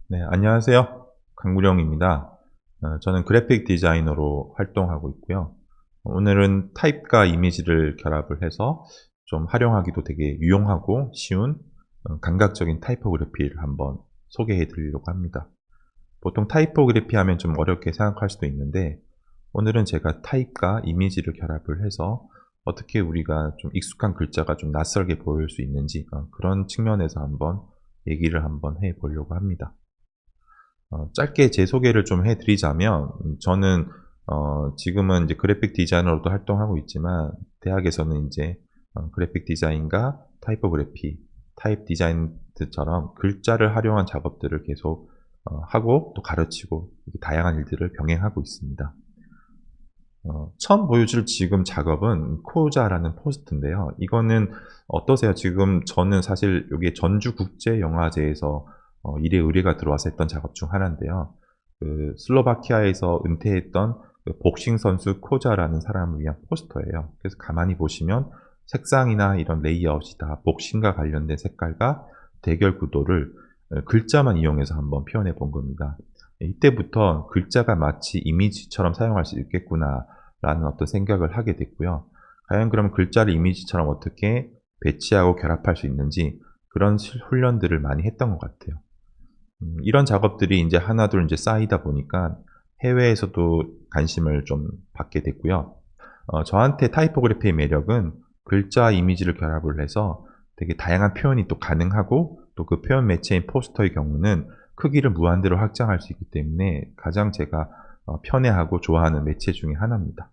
네, 안녕하세요. 강구령입니다. 저는 그래픽 디자이너로 활동하고 있고요. 오늘은 타입과 이미지를 결합을 해서 좀 활용하기도 되게 유용하고 쉬운 감각적인 타이포그래피를 한번 소개해 드리려고 합니다. 보통 타이포그래피 하면 좀 어렵게 생각할 수도 있는데 오늘은 제가 타입과 이미지를 결합을 해서 어떻게 우리가 좀 익숙한 글자가 좀 낯설게 보일 수 있는지 그런 측면에서 한번 얘기를 한번 해 보려고 합니다. 짧게 제 소개를 좀 해드리자면, 저는, 지금은 이제 그래픽 디자이너로도 활동하고 있지만, 대학에서는 이제, 그래픽 디자인과 타이포그래피, 타입 디자인처럼 글자를 활용한 작업들을 계속, 하고 또 가르치고, 이렇게 다양한 일들을 병행하고 있습니다. 처음 보여줄 지금 작업은 코자라는 포스트인데요. 이거는 어떠세요? 지금 저는 사실 이게 전주국제영화제에서 일의 의뢰가 들어와서 했던 작업 중 하나인데요. 그 슬로바키아에서 은퇴했던 그 복싱 선수 코자라는 사람을 위한 포스터예요. 그래서 가만히 보시면 색상이나 이런 레이아웃이 다 복싱과 관련된 색깔과 대결 구도를 글자만 이용해서 한번 표현해 본 겁니다. 이때부터 글자가 마치 이미지처럼 사용할 수 있겠구나 라는 어떤 생각을 하게 됐고요. 과연 그럼 글자를 이미지처럼 어떻게 배치하고 결합할 수 있는지 그런 훈련들을 많이 했던 것 같아요. 이런 작업들이 이제 하나둘 이제 쌓이다 보니까 해외에서도 관심을 좀 받게 됐고요. 저한테 타이포그래피의 매력은 글자 이미지를 결합을 해서 되게 다양한 표현이 또 가능하고 또 그 표현 매체인 포스터의 경우는 크기를 무한대로 확장할 수 있기 때문에 가장 제가 편애하고 좋아하는 매체 중에 하나입니다.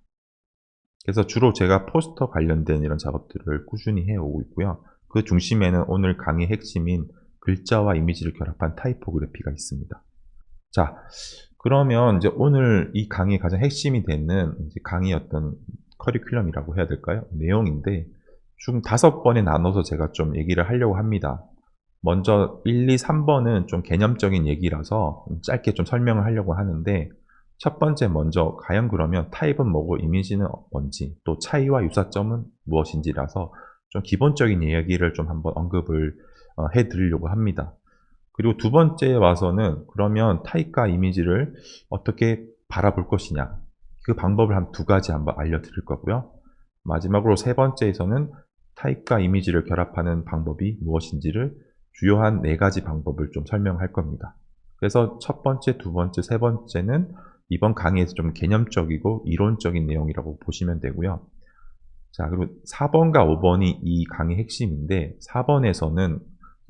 그래서 주로 제가 포스터 관련된 이런 작업들을 꾸준히 해오고 있고요. 그 중심에는 오늘 강의 핵심인 글자와 이미지를 결합한 타이포그래피가 있습니다. 자, 그러면 이제 오늘 이 강의의 가장 핵심이 되는 이제 강의 어떤 커리큘럼이라고 해야 될까요? 내용인데 총 5번에 나눠서 제가 좀 얘기를 하려고 합니다. 먼저 1, 2, 3번은 좀 개념적인 얘기라서 짧게 좀 설명을 하려고 하는데 첫 번째 먼저 과연 그러면 타입은 뭐고 이미지는 뭔지 또 차이와 유사점은 무엇인지라서 좀 기본적인 이야기를 좀 한번 언급을 해 드리려고 합니다. 그리고 두 번째에 와서는 그러면 타입과 이미지를 어떻게 바라볼 것이냐 그 방법을 한 두 가지 한번 알려드릴 거고요. 마지막으로 세 번째에서는 타입과 이미지를 결합하는 방법이 무엇인지를 주요한 네 가지 방법을 좀 설명할 겁니다. 그래서 첫 번째, 두 번째, 세 번째는 이번 강의에서 좀 개념적이고 이론적인 내용이라고 보시면 되고요. 자, 그리고 4번과 5번이 이 강의 핵심인데 4번에서는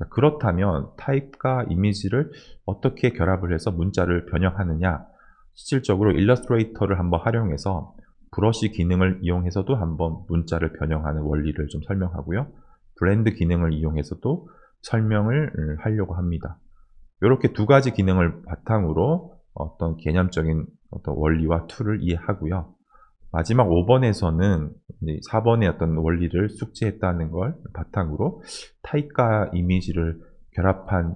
그렇다면 타입과 이미지를 어떻게 결합을 해서 문자를 변형하느냐 실질적으로 일러스트레이터를 한번 활용해서 브러쉬 기능을 이용해서도 한번 문자를 변형하는 원리를 좀 설명하고요. 블렌드 기능을 이용해서도 설명을 하려고 합니다. 이렇게 두 가지 기능을 바탕으로 어떤 개념적인 어떤 원리와 툴을 이해하고요. 마지막 5번에서는 4번의 어떤 원리를 숙지했다는 걸 바탕으로 타입과 이미지를 결합한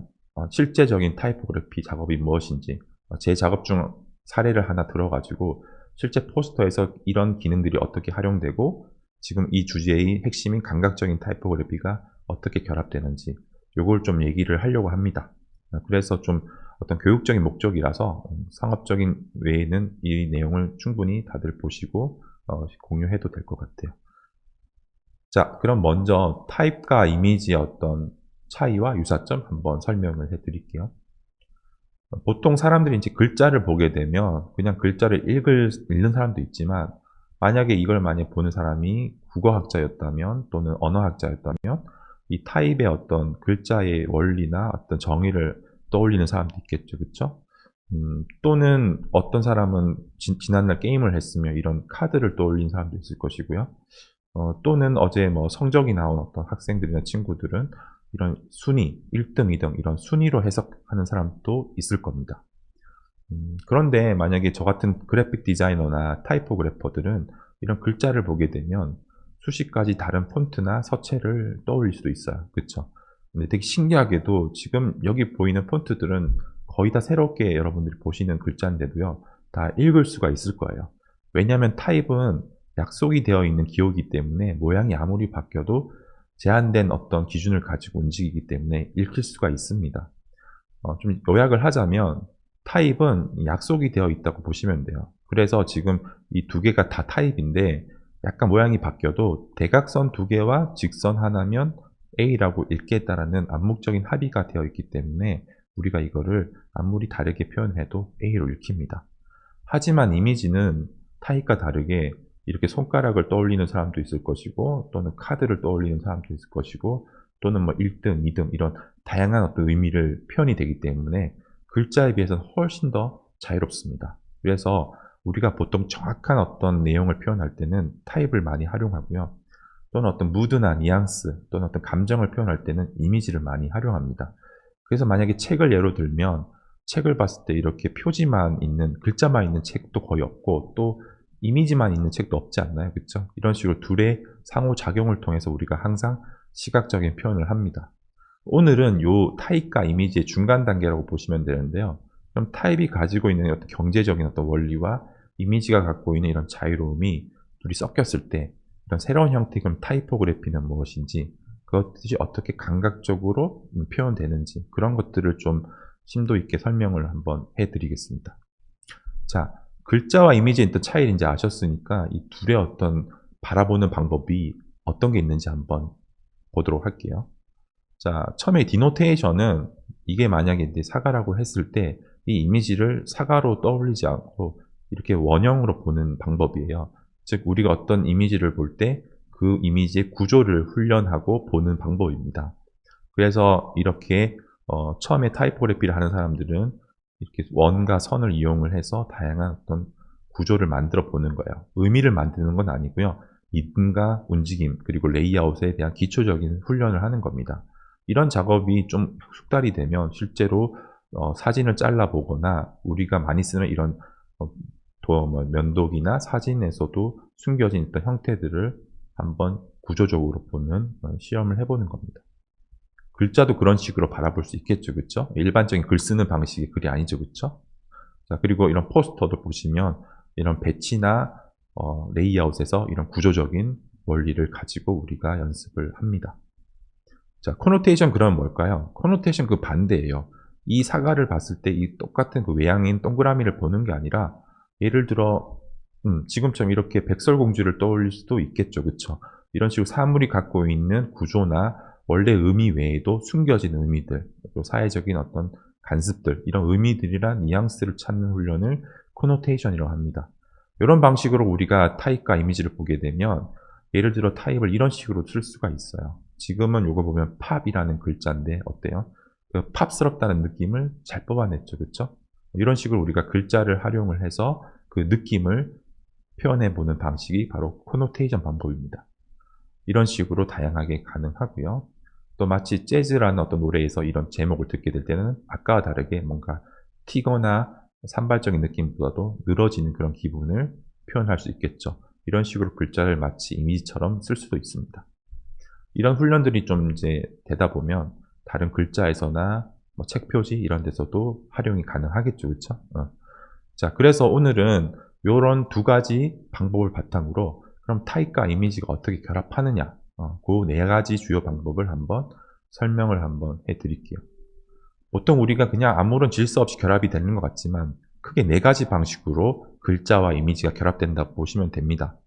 실제적인 타이포그래피 작업이 무엇인지 제 작업 중 사례를 하나 들어가지고 실제 포스터에서 이런 기능들이 어떻게 활용되고 지금 이 주제의 핵심인 감각적인 타이포그래피가 어떻게 결합되는지 요걸 좀 얘기를 하려고 합니다. 그래서 좀 어떤 교육적인 목적이라서 상업적인 외에는 이 내용을 충분히 다들 보시고 공유해도 될 것 같아요. 자, 그럼 먼저 타입과 이미지의 어떤 차이와 유사점 한번 설명을 해드릴게요. 보통 사람들이 이제 글자를 보게 되면 그냥 글자를 읽는 사람도 있지만 만약에 이걸 많이 보는 사람이 국어학자였다면 또는 언어학자였다면 이 타입의 어떤 글자의 원리나 어떤 정의를 떠올리는 사람도 있겠죠. 그쵸? 또는 어떤 사람은 지난날 게임을 했으며 이런 카드를 떠올린 사람도 있을 것이고요. 또는 어제 뭐 성적이 나온 어떤 학생들이나 친구들은 이런 순위, 1등, 2등 이런 순위로 해석하는 사람도 있을 겁니다. 그런데 만약에 저 같은 그래픽 디자이너나 타이포그래퍼들은 이런 글자를 보게 되면 수십 가지 다른 폰트나 서체를 떠올릴 수도 있어요. 그쵸? 근데 되게 신기하게도 지금 여기 보이는 폰트들은 거의 다 새롭게 여러분들이 보시는 글자인데도요, 다 읽을 수가 있을 거예요. 왜냐하면 타입은 약속이 되어 있는 기호이기 때문에 모양이 아무리 바뀌어도 제한된 어떤 기준을 가지고 움직이기 때문에 읽힐 수가 있습니다. 좀 요약을 하자면 타입은 약속이 되어 있다고 보시면 돼요. 그래서 지금 이 두 개가 다 타입인데 약간 모양이 바뀌어도 대각선 두 개와 직선 하나면 A라고 읽겠다라는 암묵적인 합의가 되어 있기 때문에 우리가 이거를 아무리 다르게 표현해도 A로 읽힙니다. 하지만 이미지는 타입과 다르게 이렇게 손가락을 떠올리는 사람도 있을 것이고 또는 카드를 떠올리는 사람도 있을 것이고 또는 뭐 1등, 2등 이런 다양한 어떤 의미를 표현이 되기 때문에 글자에 비해서는 훨씬 더 자유롭습니다. 그래서 우리가 보통 정확한 어떤 내용을 표현할 때는 타입을 많이 활용하고요. 또는 어떤 무드나 뉘앙스 또는 어떤 감정을 표현할 때는 이미지를 많이 활용합니다. 그래서 만약에 책을 예로 들면 책을 봤을 때 이렇게 표지만 있는 글자만 있는 책도 거의 없고 또 이미지만 있는 책도 없지 않나요? 그렇죠? 이런 식으로 둘의 상호작용을 통해서 우리가 항상 시각적인 표현을 합니다. 오늘은 요 타입과 이미지의 중간 단계라고 보시면 되는데요. 그럼 타입이 가지고 있는 어떤 경제적인 어떤 원리와 이미지가 갖고 있는 이런 자유로움이 둘이 섞였을 때 이런 새로운 형태의 그럼 타이포그래피는 무엇인지 그것이 어떻게 감각적으로 표현되는지 그런 것들을 좀 심도 있게 설명을 한번 해드리겠습니다. 자, 글자와 이미지의 어떤 차이를 이제 아셨으니까 이 둘의 어떤 바라보는 방법이 어떤 게 있는지 한번 보도록 할게요. 자, 처음에 디노테이션은 이게 만약에 이제 사과라고 했을 때 이 이미지를 사과로 떠올리지 않고 이렇게 원형으로 보는 방법이에요. 즉, 우리가 어떤 이미지를 볼 때 그 이미지의 구조를 훈련하고 보는 방법입니다. 그래서 이렇게 처음에 타이포그래피를 하는 사람들은 이렇게 원과 선을 이용을 해서 다양한 어떤 구조를 만들어 보는 거예요. 의미를 만드는 건 아니고요. 이등과 움직임 그리고 레이아웃에 대한 기초적인 훈련을 하는 겁니다. 이런 작업이 좀 숙달이 되면 실제로 사진을 잘라보거나 우리가 많이 쓰는 이런 면도기나 사진에서도 숨겨진 어떤 형태들을 한번 구조적으로 보는 시험을 해보는 겁니다. 글자도 그런 식으로 바라볼 수 있겠죠, 그쵸? 일반적인 글 쓰는 방식이 글이 아니죠, 그쵸? 자, 그리고 이런 포스터도 보시면 이런 배치나 레이아웃에서 이런 구조적인 원리를 가지고 우리가 연습을 합니다. 자, 코노테이션 그러면 뭘까요? 코노테이션 그 반대예요. 이 사과를 봤을 때 이 똑같은 그 외향인 동그라미를 보는 게 아니라 예를 들어 지금처럼 이렇게 백설공주를 떠올릴 수도 있겠죠, 그쵸? 이런 식으로 사물이 갖고 있는 구조나 원래 의미 외에도 숨겨진 의미들, 또 사회적인 어떤 간습들, 이런 의미들이란 뉘앙스를 찾는 훈련을 코노테이션이라고 합니다. 이런 방식으로 우리가 타입과 이미지를 보게 되면 예를 들어 타입을 이런 식으로 쓸 수가 있어요. 지금은 이거 보면 팝이라는 글자인데 어때요? 그 팝스럽다는 느낌을 잘 뽑아냈죠, 그쵸? 이런 식으로 우리가 글자를 활용을 해서 그 느낌을 표현해보는 방식이 바로 코노테이션 방법입니다. 이런 식으로 다양하게 가능하고요. 또 마치 재즈라는 어떤 노래에서 이런 제목을 듣게 될 때는 아까와 다르게 뭔가 튀거나 산발적인 느낌보다도 늘어지는 그런 기분을 표현할 수 있겠죠. 이런 식으로 글자를 마치 이미지처럼 쓸 수도 있습니다. 이런 훈련들이 좀 이제 되다 보면 다른 글자에서나 뭐 책 표지 이런 데서도 활용이 가능하겠죠, 그렇죠? 자, 그래서 오늘은 이런 두 가지 방법을 바탕으로 그럼 타입과 이미지가 어떻게 결합하느냐, 그 네 가지 주요 방법을 한번 설명을 한번 해드릴게요. 보통 우리가 그냥 아무런 질서 없이 결합이 되는 것 같지만 크게 네 가지 방식으로 글자와 이미지가 결합된다고 보시면 됩니다.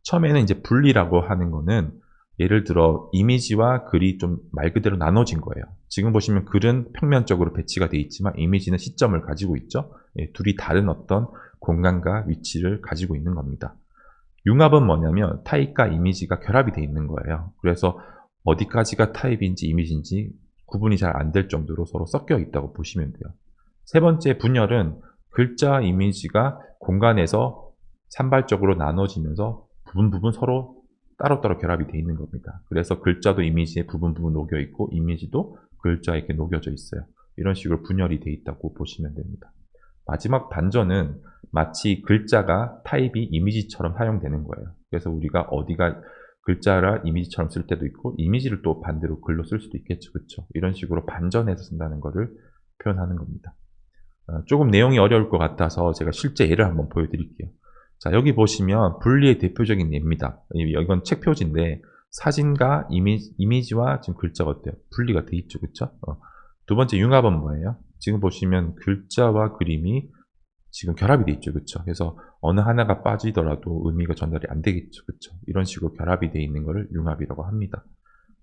처음에는 이제 분리라고 하는 거는 예를 들어 이미지와 글이 좀 말 그대로 나눠진 거예요. 지금 보시면 글은 평면적으로 배치가 되어 있지만 이미지는 시점을 가지고 있죠. 둘이 다른 어떤 공간과 위치를 가지고 있는 겁니다. 융합은 뭐냐면 타입과 이미지가 결합이 되어 있는 거예요. 그래서 어디까지가 타입인지 이미지인지 구분이 잘 안 될 정도로 서로 섞여 있다고 보시면 돼요. 세 번째 분열은 글자와 이미지가 공간에서 산발적으로 나눠지면서 부분 서로 따로따로 결합이 되어 있는 겁니다. 그래서 글자도 이미지에 부분 녹여 있고 이미지도 글자에 이렇게 녹여져 있어요. 이런 식으로 분열이 되어 있다고 보시면 됩니다. 마지막 반전은 마치 글자가 타입이 이미지처럼 사용되는 거예요. 그래서 우리가 어디가 글자를 이미지처럼 쓸 때도 있고 이미지를 또 반대로 글로 쓸 수도 있겠죠. 그렇죠? 이런 식으로 반전해서 쓴다는 것을 표현하는 겁니다. 조금 내용이 어려울 것 같아서 제가 실제 예를 한번 보여드릴게요. 자, 여기 보시면 분리의 대표적인 예입니다. 이건 책 표지인데 사진과 이미지와 지금 글자가 어때요? 분리가 돼 있죠. 그렇죠? 두 번째 융합은 뭐예요? 지금 보시면 글자와 그림이 지금 결합이 돼 있죠. 그쵸? 그래서 어느 하나가 빠지더라도 의미가 전달이 안 되겠죠. 그쵸? 이런 식으로 결합이 돼 있는 것을 융합이라고 합니다.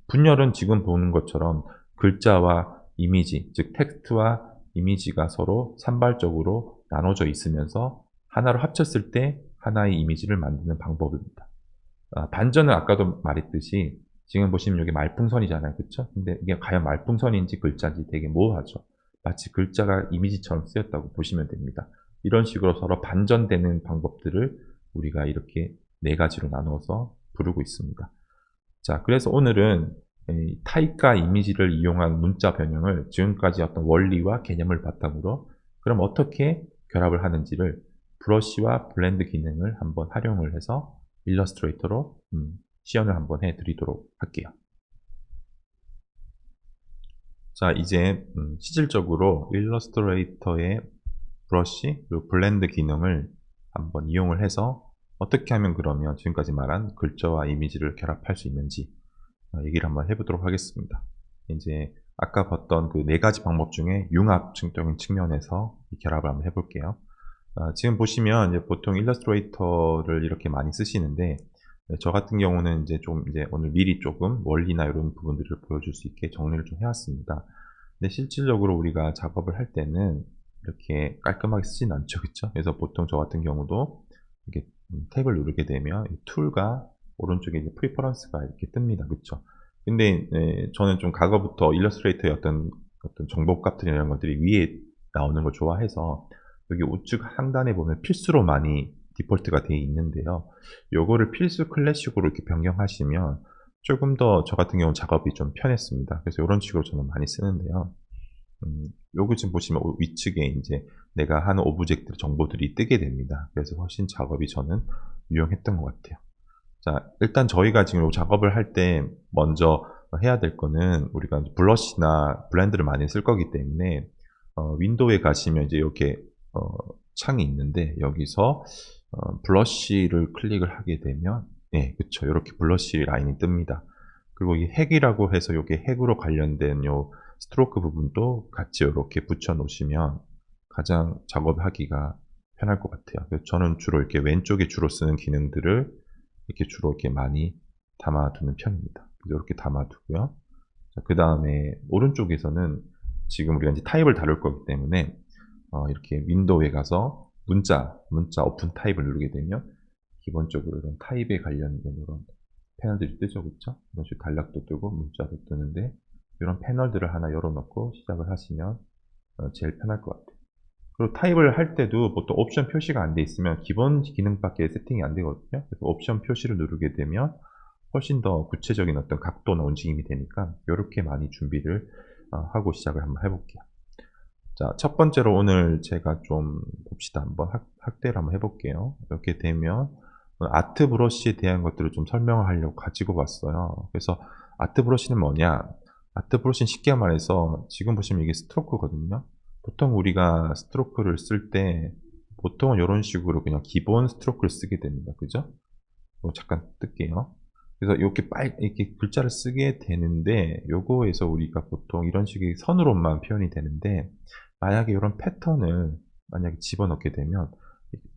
분열은 지금 보는 것처럼 글자와 이미지, 즉 텍스트와 이미지가 서로 산발적으로 나눠져 있으면서 하나로 합쳤을 때 하나의 이미지를 만드는 방법입니다. 반전은 아까도 말했듯이 지금 보시면 여기 말풍선이잖아요. 그쵸? 근데 이게 과연 말풍선인지 글자인지 되게 모호하죠. 마치 글자가 이미지처럼 쓰였다고 보시면 됩니다. 이런 식으로 서로 반전되는 방법들을 우리가 이렇게 네 가지로 나누어서 부르고 있습니다. 자, 그래서 오늘은 이 타입과 이미지를 이용한 문자 변형을 지금까지 어떤 원리와 개념을 바탕으로 그럼 어떻게 결합을 하는지를 브러쉬와 블렌드 기능을 한번 활용을 해서 일러스트레이터로 시연을 한번 해드리도록 할게요. 자, 이제 실질적으로 일러스트레이터의 브러쉬 그리고 블렌드 기능을 한번 이용을 해서 어떻게 하면 그러면 지금까지 말한 글자와 이미지를 결합할 수 있는지 얘기를 한번 해보도록 하겠습니다. 이제 아까 봤던 그 네 가지 방법 중에 융합적인 측면에서 결합을 한번 해볼게요. 지금 보시면 이제 보통 일러스트레이터를 이렇게 많이 쓰시는데 저 같은 경우는 이제 오늘 미리 조금 원리나 이런 부분들을 보여줄 수 있게 정리를 좀 해왔습니다. 근데 실질적으로 우리가 작업을 할 때는 이렇게 깔끔하게 쓰진 않죠, 그쵸? 그래서 보통 저 같은 경우도 이렇게 탭을 누르게 되면 툴과 오른쪽에 이제 프리퍼런스가 이렇게 뜹니다, 그쵸? 근데 저는 좀 과거부터 일러스트레이터의 어떤 정보값들이나 이런 것들이 위에 나오는 걸 좋아해서 여기 우측 하단에 보면 필수로 많이 디폴트가 되어 있는데요. 요거를 필수 클래식으로 이렇게 변경하시면 조금 더 저 같은 경우 작업이 좀 편했습니다. 그래서 이런 식으로 저는 많이 쓰는데요. 요거 지금 보시면 위측에 이제 내가 하는 오브젝트 정보들이 뜨게 됩니다. 그래서 훨씬 작업이 저는 유용했던 것 같아요. 자, 일단 저희가 지금 요 작업을 할 때 먼저 해야 될 거는 우리가 블러쉬나 블렌드를 많이 쓸 거기 때문에 윈도우에 가시면 이제 이렇게 어, 창이 있는데 여기서 블러쉬를 클릭을 하게 되면 예, 그쵸. 이렇게 블러쉬 라인이 뜹니다. 그리고 이 핵이라고 해서 이게 핵으로 관련된 요 스트로크 부분도 같이 이렇게 붙여 놓으시면 가장 작업하기가 편할 것 같아요. 그래서 저는 주로 이렇게 왼쪽에 주로 쓰는 기능들을 이렇게 주로 이렇게 많이 담아두는 편입니다. 이렇게 담아두고요. 그 다음에 오른쪽에서는 지금 우리가 이제 타입을 다룰 거기 때문에 이렇게 윈도우에 가서 문자 오픈 타입을 누르게 되면 기본적으로 이런 타입에 관련된 이런 패널들이 뜨죠, 그렇죠? 이런 식으로 단락도 뜨고 문자도 뜨는데 이런 패널들을 하나 열어놓고 시작을 하시면 제일 편할 것 같아요. 그리고 타입을 할 때도 보통 옵션 표시가 안 돼 있으면 기본 기능밖에 세팅이 안 되거든요. 그래서 옵션 표시를 누르게 되면 훨씬 더 구체적인 어떤 각도나 움직임이 되니까 이렇게 많이 준비를 하고 시작을 한번 해볼게요. 자, 첫 번째로 오늘 제가 좀 봅시다. 한번 확대를 한번 해볼게요. 이렇게 되면 아트 브러쉬에 대한 것들을 좀 설명을 하려고 가지고 왔어요. 그래서 아트 브러쉬는 뭐냐? 아트 브러쉬는 쉽게 말해서 지금 보시면 이게 스트로크거든요. 보통 우리가 스트로크를 쓸 때 보통은 이런 식으로 그냥 기본 스트로크를 쓰게 됩니다. 그죠? 잠깐 뜰게요. 그래서 이렇게 글자를 쓰게 되는데 요거에서 우리가 보통 이런 식의 선으로만 표현이 되는데 만약에 이런 패턴을 만약에 집어넣게 되면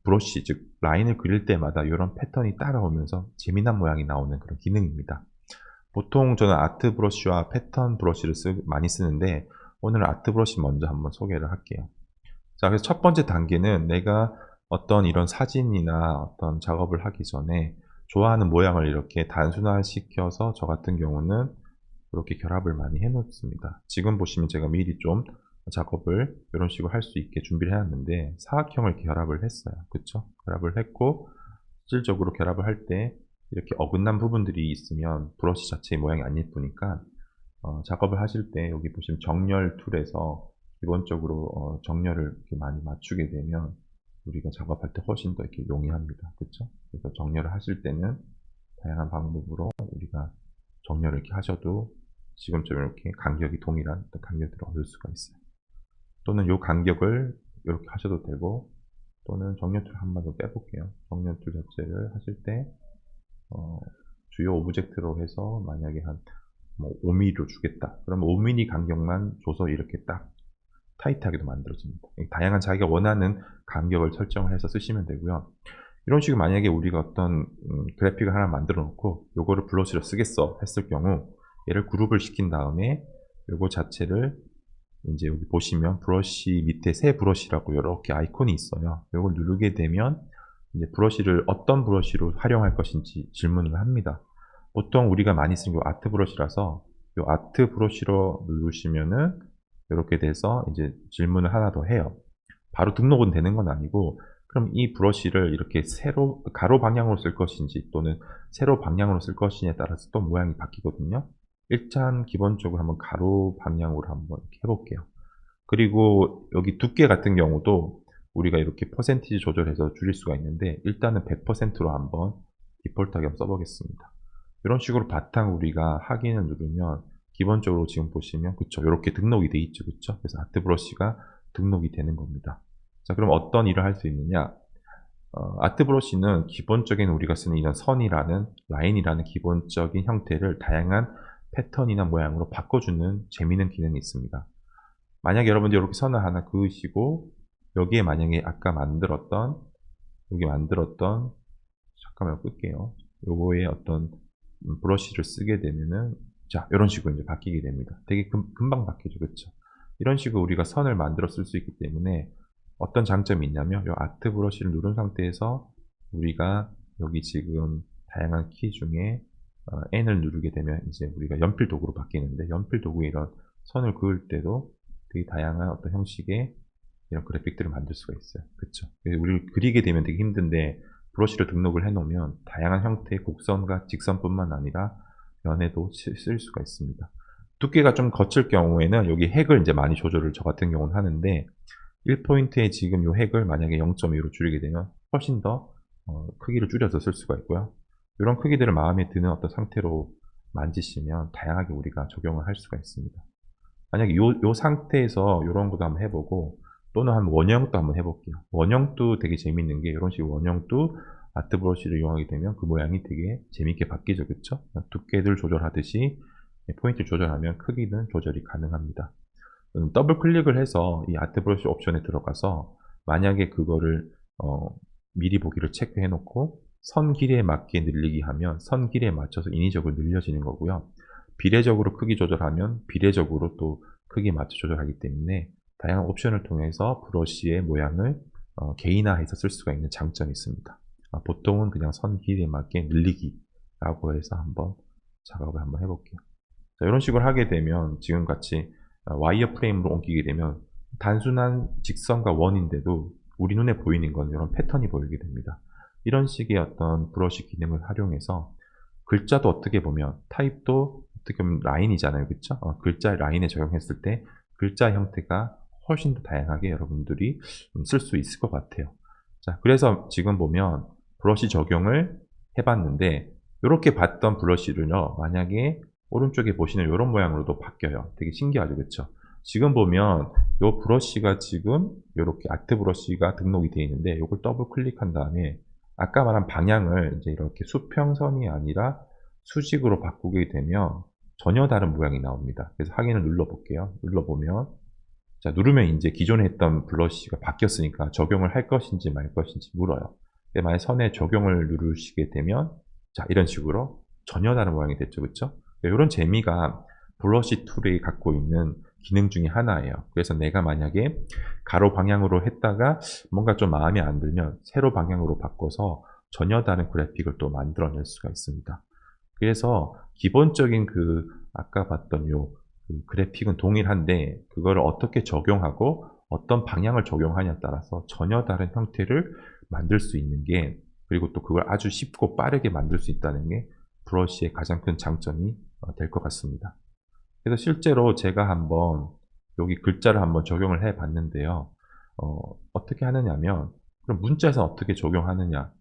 브러쉬 즉 라인을 그릴 때마다 이런 패턴이 따라오면서 재미난 모양이 나오는 그런 기능입니다. 보통 저는 아트 브러쉬와 패턴 브러쉬를 많이 쓰는데 오늘 아트 브러쉬 먼저 한번 소개를 할게요. 자, 그래서 첫 번째 단계는 내가 어떤 이런 사진이나 어떤 작업을 하기 전에 좋아하는 모양을 이렇게 단순화시켜서 저 같은 경우는 이렇게 결합을 많이 해 놓습니다. 지금 보시면 제가 미리 좀 작업을 이런 식으로 할 수 있게 준비를 해놨는데 사각형을 이렇게 결합을 했어요. 그쵸? 결합을 했고 실질적으로 결합을 할 때 이렇게 어긋난 부분들이 있으면 브러쉬 자체의 모양이 안 예쁘니까 작업을 하실 때 여기 보시면 정렬 툴에서 기본적으로 정렬을 이렇게 많이 맞추게 되면 우리가 작업할 때 훨씬 더 이렇게 용이합니다. 그쵸? 그래서 정렬을 하실 때는 다양한 방법으로 우리가 정렬을 이렇게 하셔도 지금처럼 이렇게 간격이 동일한 간격들을 얻을 수가 있어요. 또는 이 간격을 이렇게 하셔도 되고 또는 정렬 툴 한 번 더 빼볼게요. 정렬 툴 자체를 하실 때 주요 오브젝트로 해서 만약에 한 5mm로 주겠다. 그러면 5mm 간격만 줘서 이렇게 딱 타이트하게도 만들어집니다. 다양한 자기가 원하는 간격을 설정을 해서 쓰시면 되고요. 이런 식으로 만약에 우리가 어떤 그래픽을 하나 만들어 놓고 요거를 브러쉬로 쓰겠어 했을 경우 얘를 그룹을 시킨 다음에 요거 자체를 이제 여기 보시면 브러쉬 밑에 새 브러쉬라고 이렇게 아이콘이 있어요. 요걸 누르게 되면 이제 브러쉬를 어떤 브러쉬로 활용할 것인지 질문을 합니다. 보통 우리가 많이 쓰는 게 아트 브러쉬라서 요 아트 브러쉬로 누르시면은 이렇게 돼서 이제 질문을 하나 더 해요. 바로 등록은 되는 건 아니고 그럼 이 브러쉬를 이렇게 세로 가로 방향으로 쓸 것인지 또는 세로 방향으로 쓸 것이냐에 따라서 또 모양이 바뀌거든요. 일단 기본적으로 한번 가로 방향으로 한번 이렇게 해볼게요. 그리고 여기 두께 같은 경우도 우리가 이렇게 퍼센티지 조절해서 줄일 수가 있는데 일단은 100%로 한번 디폴트하게 한번 써보겠습니다. 이런 식으로 바탕 우리가 확인을 누르면 기본적으로 지금 보시면 그쵸 이렇게 등록이 돼 있죠 그쵸. 그래서 아트 브러쉬가 등록이 되는 겁니다. 자 그럼 어떤 일을 할 수 있느냐. 아트 브러쉬는 기본적인 우리가 쓰는 이런 선이라는 라인이라는 기본적인 형태를 다양한 패턴이나 모양으로 바꿔주는 재미있는 기능이 있습니다. 만약에 여러분들 이렇게 선을 하나 그으시고 여기에 만약에 아까 만들었던 잠깐만 끌게요. 요거에 어떤 브러쉬를 쓰게 되면은 자 이런 식으로 이제 바뀌게 됩니다. 되게 금방 바뀌죠 그렇죠. 이런 식으로 우리가 선을 만들어 쓸 수 있기 때문에 어떤 장점이 있냐면 이 아트 브러쉬를 누른 상태에서 우리가 여기 지금 다양한 키 중에 N을 누르게 되면 이제 우리가 연필 도구로 바뀌는데 연필 도구에 이런 선을 그을 때도 되게 다양한 어떤 형식의 이런 그래픽들을 만들 수가 있어요. 그쵸? 우리 그리게 되면 되게 힘든데 브러쉬를 등록을 해 놓으면 다양한 형태의 곡선과 직선뿐만 아니라 면에도 쓸 수가 있습니다. 두께가 좀 거칠 경우에는 여기 핵을 이제 많이 조절을 저 같은 경우는 하는데 1포인트에 지금 이 핵을 만약에 0.2로 줄이게 되면 훨씬 더 크기를 줄여서 쓸 수가 있고요. 이런 크기들을 마음에 드는 어떤 상태로 만지시면 다양하게 우리가 적용을 할 수가 있습니다. 만약에 요 상태에서 이런 것도 한번 해보고 또는 한 원형도 한번 해볼게요. 원형도 되게 재밌는 게 이런 식으로 원형도 아트 브러쉬를 이용하게 되면 그 모양이 되게 재밌게 바뀌죠. 그쵸? 두께를 조절하듯이 포인트 조절하면 크기는 조절이 가능합니다. 더블 클릭을 해서 이 아트 브러쉬 옵션에 들어가서 만약에 그거를 미리 보기를 체크해 놓고 선 길이에 맞게 늘리기 하면 선 길이에 맞춰서 인위적으로 늘려지는 거고요. 비례적으로 크기 조절하면 비례적으로 또 크기에 맞춰 조절하기 때문에 다양한 옵션을 통해서 브러쉬의 모양을 개인화해서 쓸 수가 있는 장점이 있습니다. 보통은 그냥 선 길이에 맞게 늘리기라고 해서 한번 작업을 한번 해볼게요. 자, 이런 식으로 하게 되면 지금같이 와이어 프레임으로 옮기게 되면 단순한 직선과 원인데도 우리 눈에 보이는 건 이런 패턴이 보이게 됩니다. 이런 식의 어떤 브러쉬 기능을 활용해서 글자도 어떻게 보면 타입도 어떻게 보면 라인이잖아요. 그쵸? 글자 라인에 적용했을 때 글자 형태가 훨씬 더 다양하게 여러분들이 쓸 수 있을 것 같아요. 자, 그래서 지금 보면 브러쉬 적용을 해봤는데 이렇게 봤던 브러쉬를요. 만약에 오른쪽에 보시는 이런 모양으로도 바뀌어요. 되게 신기하죠. 그쵸? 지금 보면 이 브러쉬가 지금 이렇게 아트 브러쉬가 등록이 되어 있는데 이걸 더블 클릭한 다음에 아까 말한 방향을 이제 이렇게 수평선이 아니라 수직으로 바꾸게 되면 전혀 다른 모양이 나옵니다. 그래서 확인을 눌러볼게요. 눌러보면 자 누르면 이제 기존에 했던 브러쉬가 바뀌었으니까 적용을 할 것인지 말 것인지 물어요. 근데 만약 선에 적용을 누르시게 되면 자 이런 식으로 전혀 다른 모양이 됐죠. 그쵸? 이런 재미가 브러쉬 툴이 갖고 있는 기능 중에 하나예요. 그래서 내가 만약에 가로 방향으로 했다가 뭔가 좀 마음에 안 들면 세로 방향으로 바꿔서 전혀 다른 그래픽을 또 만들어낼 수가 있습니다. 그래서 기본적인 그 아까 봤던 요 그래픽은 동일한데 그거를 어떻게 적용하고 어떤 방향을 적용하냐에 따라서 전혀 다른 형태를 만들 수 있는 게 그리고 또 그걸 아주 쉽고 빠르게 만들 수 있다는 게 브러쉬의 가장 큰 장점이 될 것 같습니다. 그래서 실제로 제가 한번 여기 글자를 한번 적용을 해 봤는데요. 어떻게 하느냐면 그럼 문자에서 어떻게 적용하느냐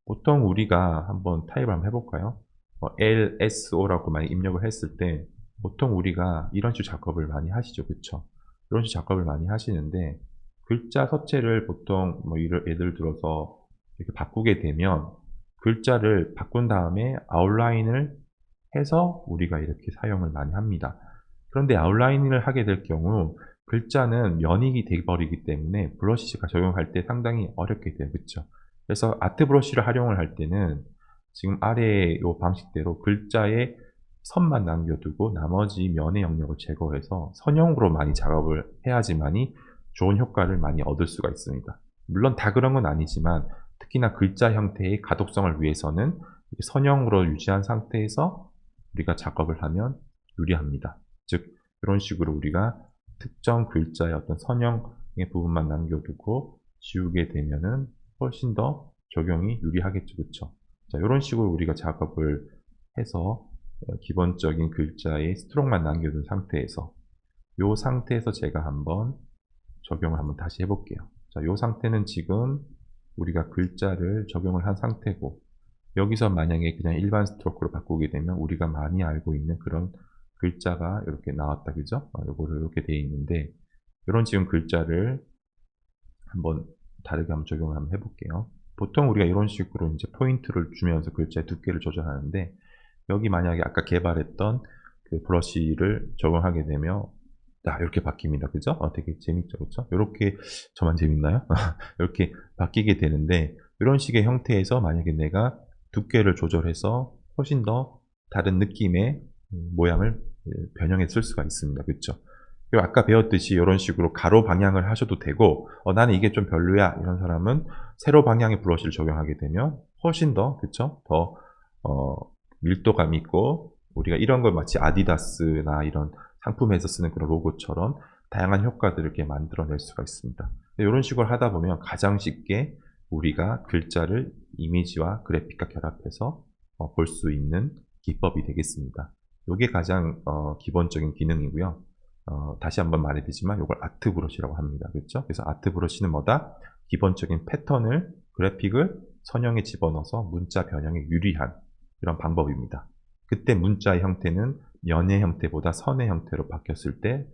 보통 우리가 한번 타입을 한번 해볼까요? LSO라고 많이 입력을 했을 때 보통 우리가 이런 식으로 작업을 많이 하시죠. 그쵸? 이런 식으로 작업을 많이 하시는데 글자 서체를 보통 뭐 예를 들어서 이렇게 바꾸게 되면 글자를 바꾼 다음에 아웃라인을 해서 우리가 이렇게 사용을 많이 합니다. 그런데 아웃라인을 하게 될 경우 글자는 면이 돼버리기 때문에 브러쉬가 적용할 때 상당히 어렵게 돼요. 그쵸? 그래서 아트 브러쉬를 활용을 할 때는 지금 아래 요 방식대로 글자에 선만 남겨두고 나머지 면의 영역을 제거해서 선형으로 많이 작업을 해야지만이 좋은 효과를 많이 얻을 수가 있습니다. 물론 다 그런 건 아니지만 특히나 글자 형태의 가독성을 위해서는 선형으로 유지한 상태에서 우리가 작업을 하면 유리합니다. 즉 이런 식으로 우리가 특정 글자의 어떤 선형의 부분만 남겨두고 지우게 되면은 훨씬 더 적용이 유리하겠죠. 그쵸? 자, 이런 식으로 우리가 작업을 해서 기본적인 글자의 스트로크만 남겨둔 상태에서 이 상태에서 제가 한번 적용을 한번 다시 해볼게요. 자, 이 상태는 지금 우리가 글자를 적용을 한 상태고 여기서 만약에 그냥 일반 스트로크로 바꾸게 되면 우리가 많이 알고 있는 그런 글자가 이렇게 나왔다. 그죠? 요거를 이렇게 되어 있는데 이런 지금 글자를 한번 다르게 한번 적용을 한번 해볼게요. 보통 우리가 이런 식으로 이제 포인트를 주면서 글자의 두께를 조절하는데 여기 만약에 아까 개발했던 그 브러쉬를 적용하게 되면 이렇게 바뀝니다. 그죠? 되게 재밌죠. 그죠? 이렇게 저만 재밌나요? 이렇게 바뀌게 되는데 이런 식의 형태에서 만약에 내가 두께를 조절해서 훨씬 더 다른 느낌의 모양을 변형해 쓸 수가 있습니다. 그렇죠? 그리고 아까 배웠듯이 이런 식으로 가로 방향을 하셔도 되고 나는 이게 좀 별로야 이런 사람은 세로 방향의 브러쉬를 적용하게 되면 훨씬 더 그쵸? 더 밀도감 있고 우리가 이런 걸 마치 아디다스나 이런 상품에서 쓰는 그런 로고처럼 다양한 효과들을 이렇게 만들어낼 수가 있습니다. 이런 식으로 하다 보면 가장 쉽게 우리가 글자를 이미지와 그래픽과 결합해서 볼 수 있는 기법이 되겠습니다. 이게 가장 기본적인 기능이고요. 다시 한번 말해드리지만 이걸 아트 브러쉬라고 합니다. 그렇죠? 그래서 아트 브러쉬는 뭐다? 기본적인 패턴을 그래픽을 선형에 집어넣어서 문자 변형에 유리한 이런 방법입니다. 그때 문자의 형태는 면의 형태보다 선의 형태로 바뀌었을 때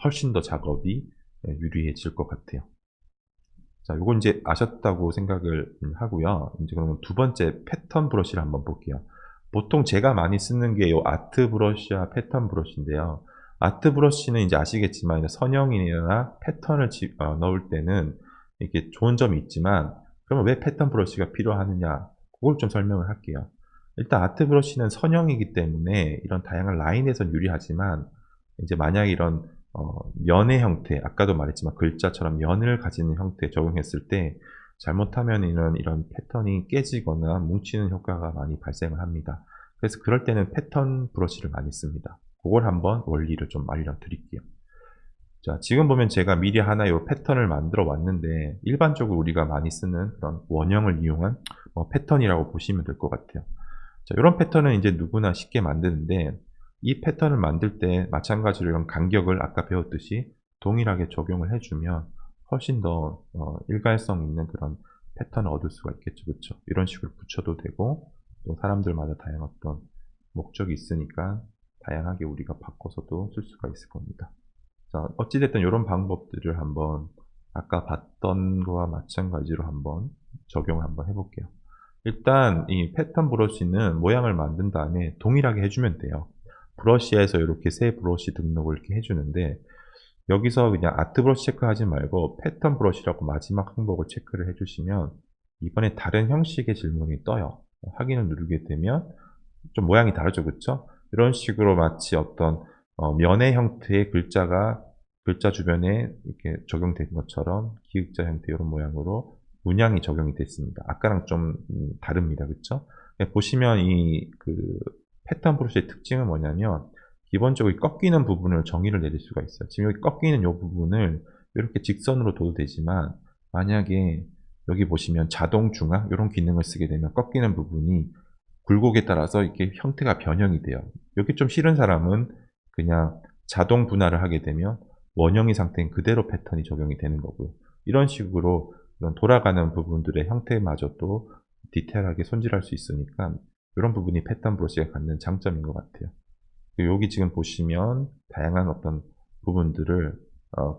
훨씬 더 작업이 유리해질 것 같아요. 자, 요건 이제 아셨다고 생각을 하고요. 이제 그러면 두 번째 패턴 브러쉬를 한번 볼게요. 보통 제가 많이 쓰는 게 요 아트 브러쉬와 패턴 브러쉬인데요. 아트 브러쉬는 이제 아시겠지만 선형이나 패턴을 넣을 때는 이렇게 좋은 점이 있지만 그러면 왜 패턴 브러쉬가 필요하느냐 그걸 좀 설명을 할게요. 일단 아트 브러쉬는 선형이기 때문에 이런 다양한 라인에선 유리하지만 이제 만약에 이런 면의 형태, 아까도 말했지만 글자처럼 면을 가지는 형태에 적용했을 때 잘못하면 이런 패턴이 깨지거나 뭉치는 효과가 많이 발생을 합니다. 그래서 그럴 때는 패턴 브러쉬를 많이 씁니다. 그걸 한번 원리를 좀 알려드릴게요. 자, 지금 보면 제가 미리 하나 요 패턴을 만들어 왔는데 일반적으로 우리가 많이 쓰는 그런 원형을 이용한 패턴이라고 보시면 될 것 같아요. 자, 이런 패턴은 이제 누구나 쉽게 만드는데 이 패턴을 만들 때 마찬가지로 이런 간격을 아까 배웠듯이 동일하게 적용을 해주면 훨씬 더 일관성 있는 그런 패턴을 얻을 수가 있겠죠. 그렇죠? 이런 식으로 붙여도 되고 또 사람들마다 다양한 어떤 목적이 있으니까 다양하게 우리가 바꿔서도 쓸 수가 있을 겁니다. 자, 어찌됐든 이런 방법들을 한번 아까 봤던 거와 마찬가지로 한번 적용을 한번 해볼게요. 일단 이 패턴 브러쉬는 모양을 만든 다음에 동일하게 해주면 돼요. 브러쉬에서 이렇게 새 브러쉬 등록을 이렇게 해주는데 여기서 그냥 아트 브러쉬 체크하지 말고 패턴 브러쉬라고 마지막 항목을 체크를 해주시면 이번에 다른 형식의 질문이 떠요. 확인을 누르게 되면 좀 모양이 다르죠, 그쵸? 이런 식으로 마치 어떤 면의 형태의 글자가 글자 주변에 이렇게 적용된 것처럼 기역자 형태 이런 모양으로 문양이 적용이 됐습니다. 아까랑 좀 다릅니다, 그쵸? 보시면 이 그 패턴 브러쉬의 특징은 뭐냐면 기본적으로 꺾이는 부분을 정의를 내릴 수가 있어요. 지금 여기 꺾이는 이 부분을 이렇게 직선으로 둬도 되지만 만약에 여기 보시면 자동 중앙 이런 기능을 쓰게 되면 꺾이는 부분이 굴곡에 따라서 이렇게 형태가 변형이 돼요. 여기 좀 싫은 사람은 그냥 자동 분할을 하게 되면 원형의 상태인 그대로 패턴이 적용이 되는 거고요. 이런 식으로 이런 돌아가는 부분들의 형태마저도 디테일하게 손질할 수 있으니까 이런 부분이 패턴 브러쉬가 갖는 장점인 것 같아요. 여기 지금 보시면 다양한 어떤 부분들을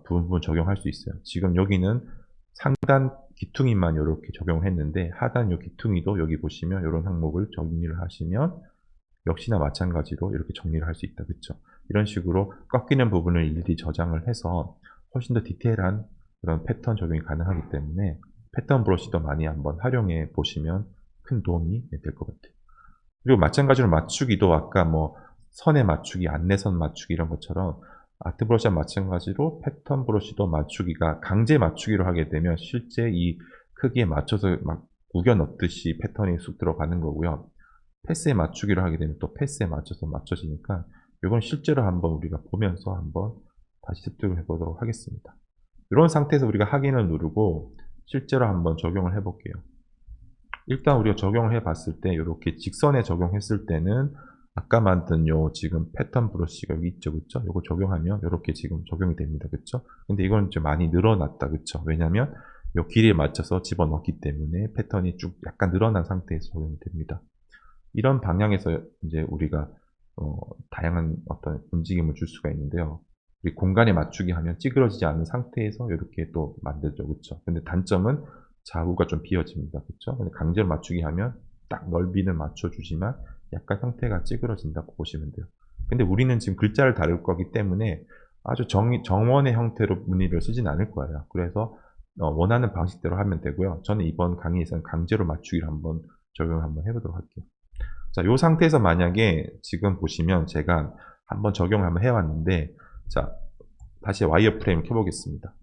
부분 적용할 수 있어요. 지금 여기는 상단 귀퉁이만 이렇게 적용했는데 하단 요 귀퉁이도 여기 보시면 이런 항목을 정리를 하시면 역시나 마찬가지로 이렇게 정리를 할 수 있다. 그쵸? 이런 식으로 꺾이는 부분을 일일이 저장을 해서 훨씬 더 디테일한 그런 패턴 적용이 가능하기 때문에 패턴 브러쉬도 많이 한번 활용해 보시면 큰 도움이 될 것 같아요. 그리고 마찬가지로 맞추기도 아까 뭐 선의 맞추기, 안내선 맞추기 이런 것처럼 아트 브러쉬와 마찬가지로 패턴 브러쉬도 맞추기가 강제 맞추기로 하게 되면 실제 이 크기에 맞춰서 막 우겨 넣듯이 패턴이 쑥 들어가는 거고요. 패스에 맞추기로 하게 되면 또 패스에 맞춰서 맞춰지니까 이건 실제로 한번 우리가 보면서 한번 다시 습득을 해보도록 하겠습니다. 이런 상태에서 우리가 확인을 누르고 실제로 한번 적용을 해볼게요. 일단 우리가 적용을 해봤을 때 이렇게 직선에 적용했을 때는 아까 만든 요 지금 패턴 브러쉬가 여기 있죠, 그쵸? 요거 적용하면 이렇게 지금 적용이 됩니다, 그쵸? 근데 이건 좀 많이 늘어났다, 그쵸? 왜냐면 요 길이에 맞춰서 집어넣기 때문에 패턴이 쭉 약간 늘어난 상태에서 적용이 됩니다. 이런 방향에서 이제 우리가 다양한 어떤 움직임을 줄 수가 있는데요. 우리 공간에 맞추기 하면 찌그러지지 않은 상태에서 이렇게 또 만들죠, 그쵸? 근데 단점은 자구가 좀 비어집니다, 그쵸? 근데 강제로 맞추기 하면 딱 넓이는 맞춰주지만 약간 형태가 찌그러진다고 보시면 돼요. 근데 우리는 지금 글자를 다룰 거기 때문에 아주 정원의 형태로 무늬를 쓰진 않을 거예요. 그래서 원하는 방식대로 하면 되고요. 저는 이번 강의에서는 강제로 맞추기를 한번 적용을 한번 해보도록 할게요. 자, 이 상태에서 만약에 지금 보시면 제가 한번 적용을 한번 해왔는데, 자, 다시 와이어프레임 켜보겠습니다.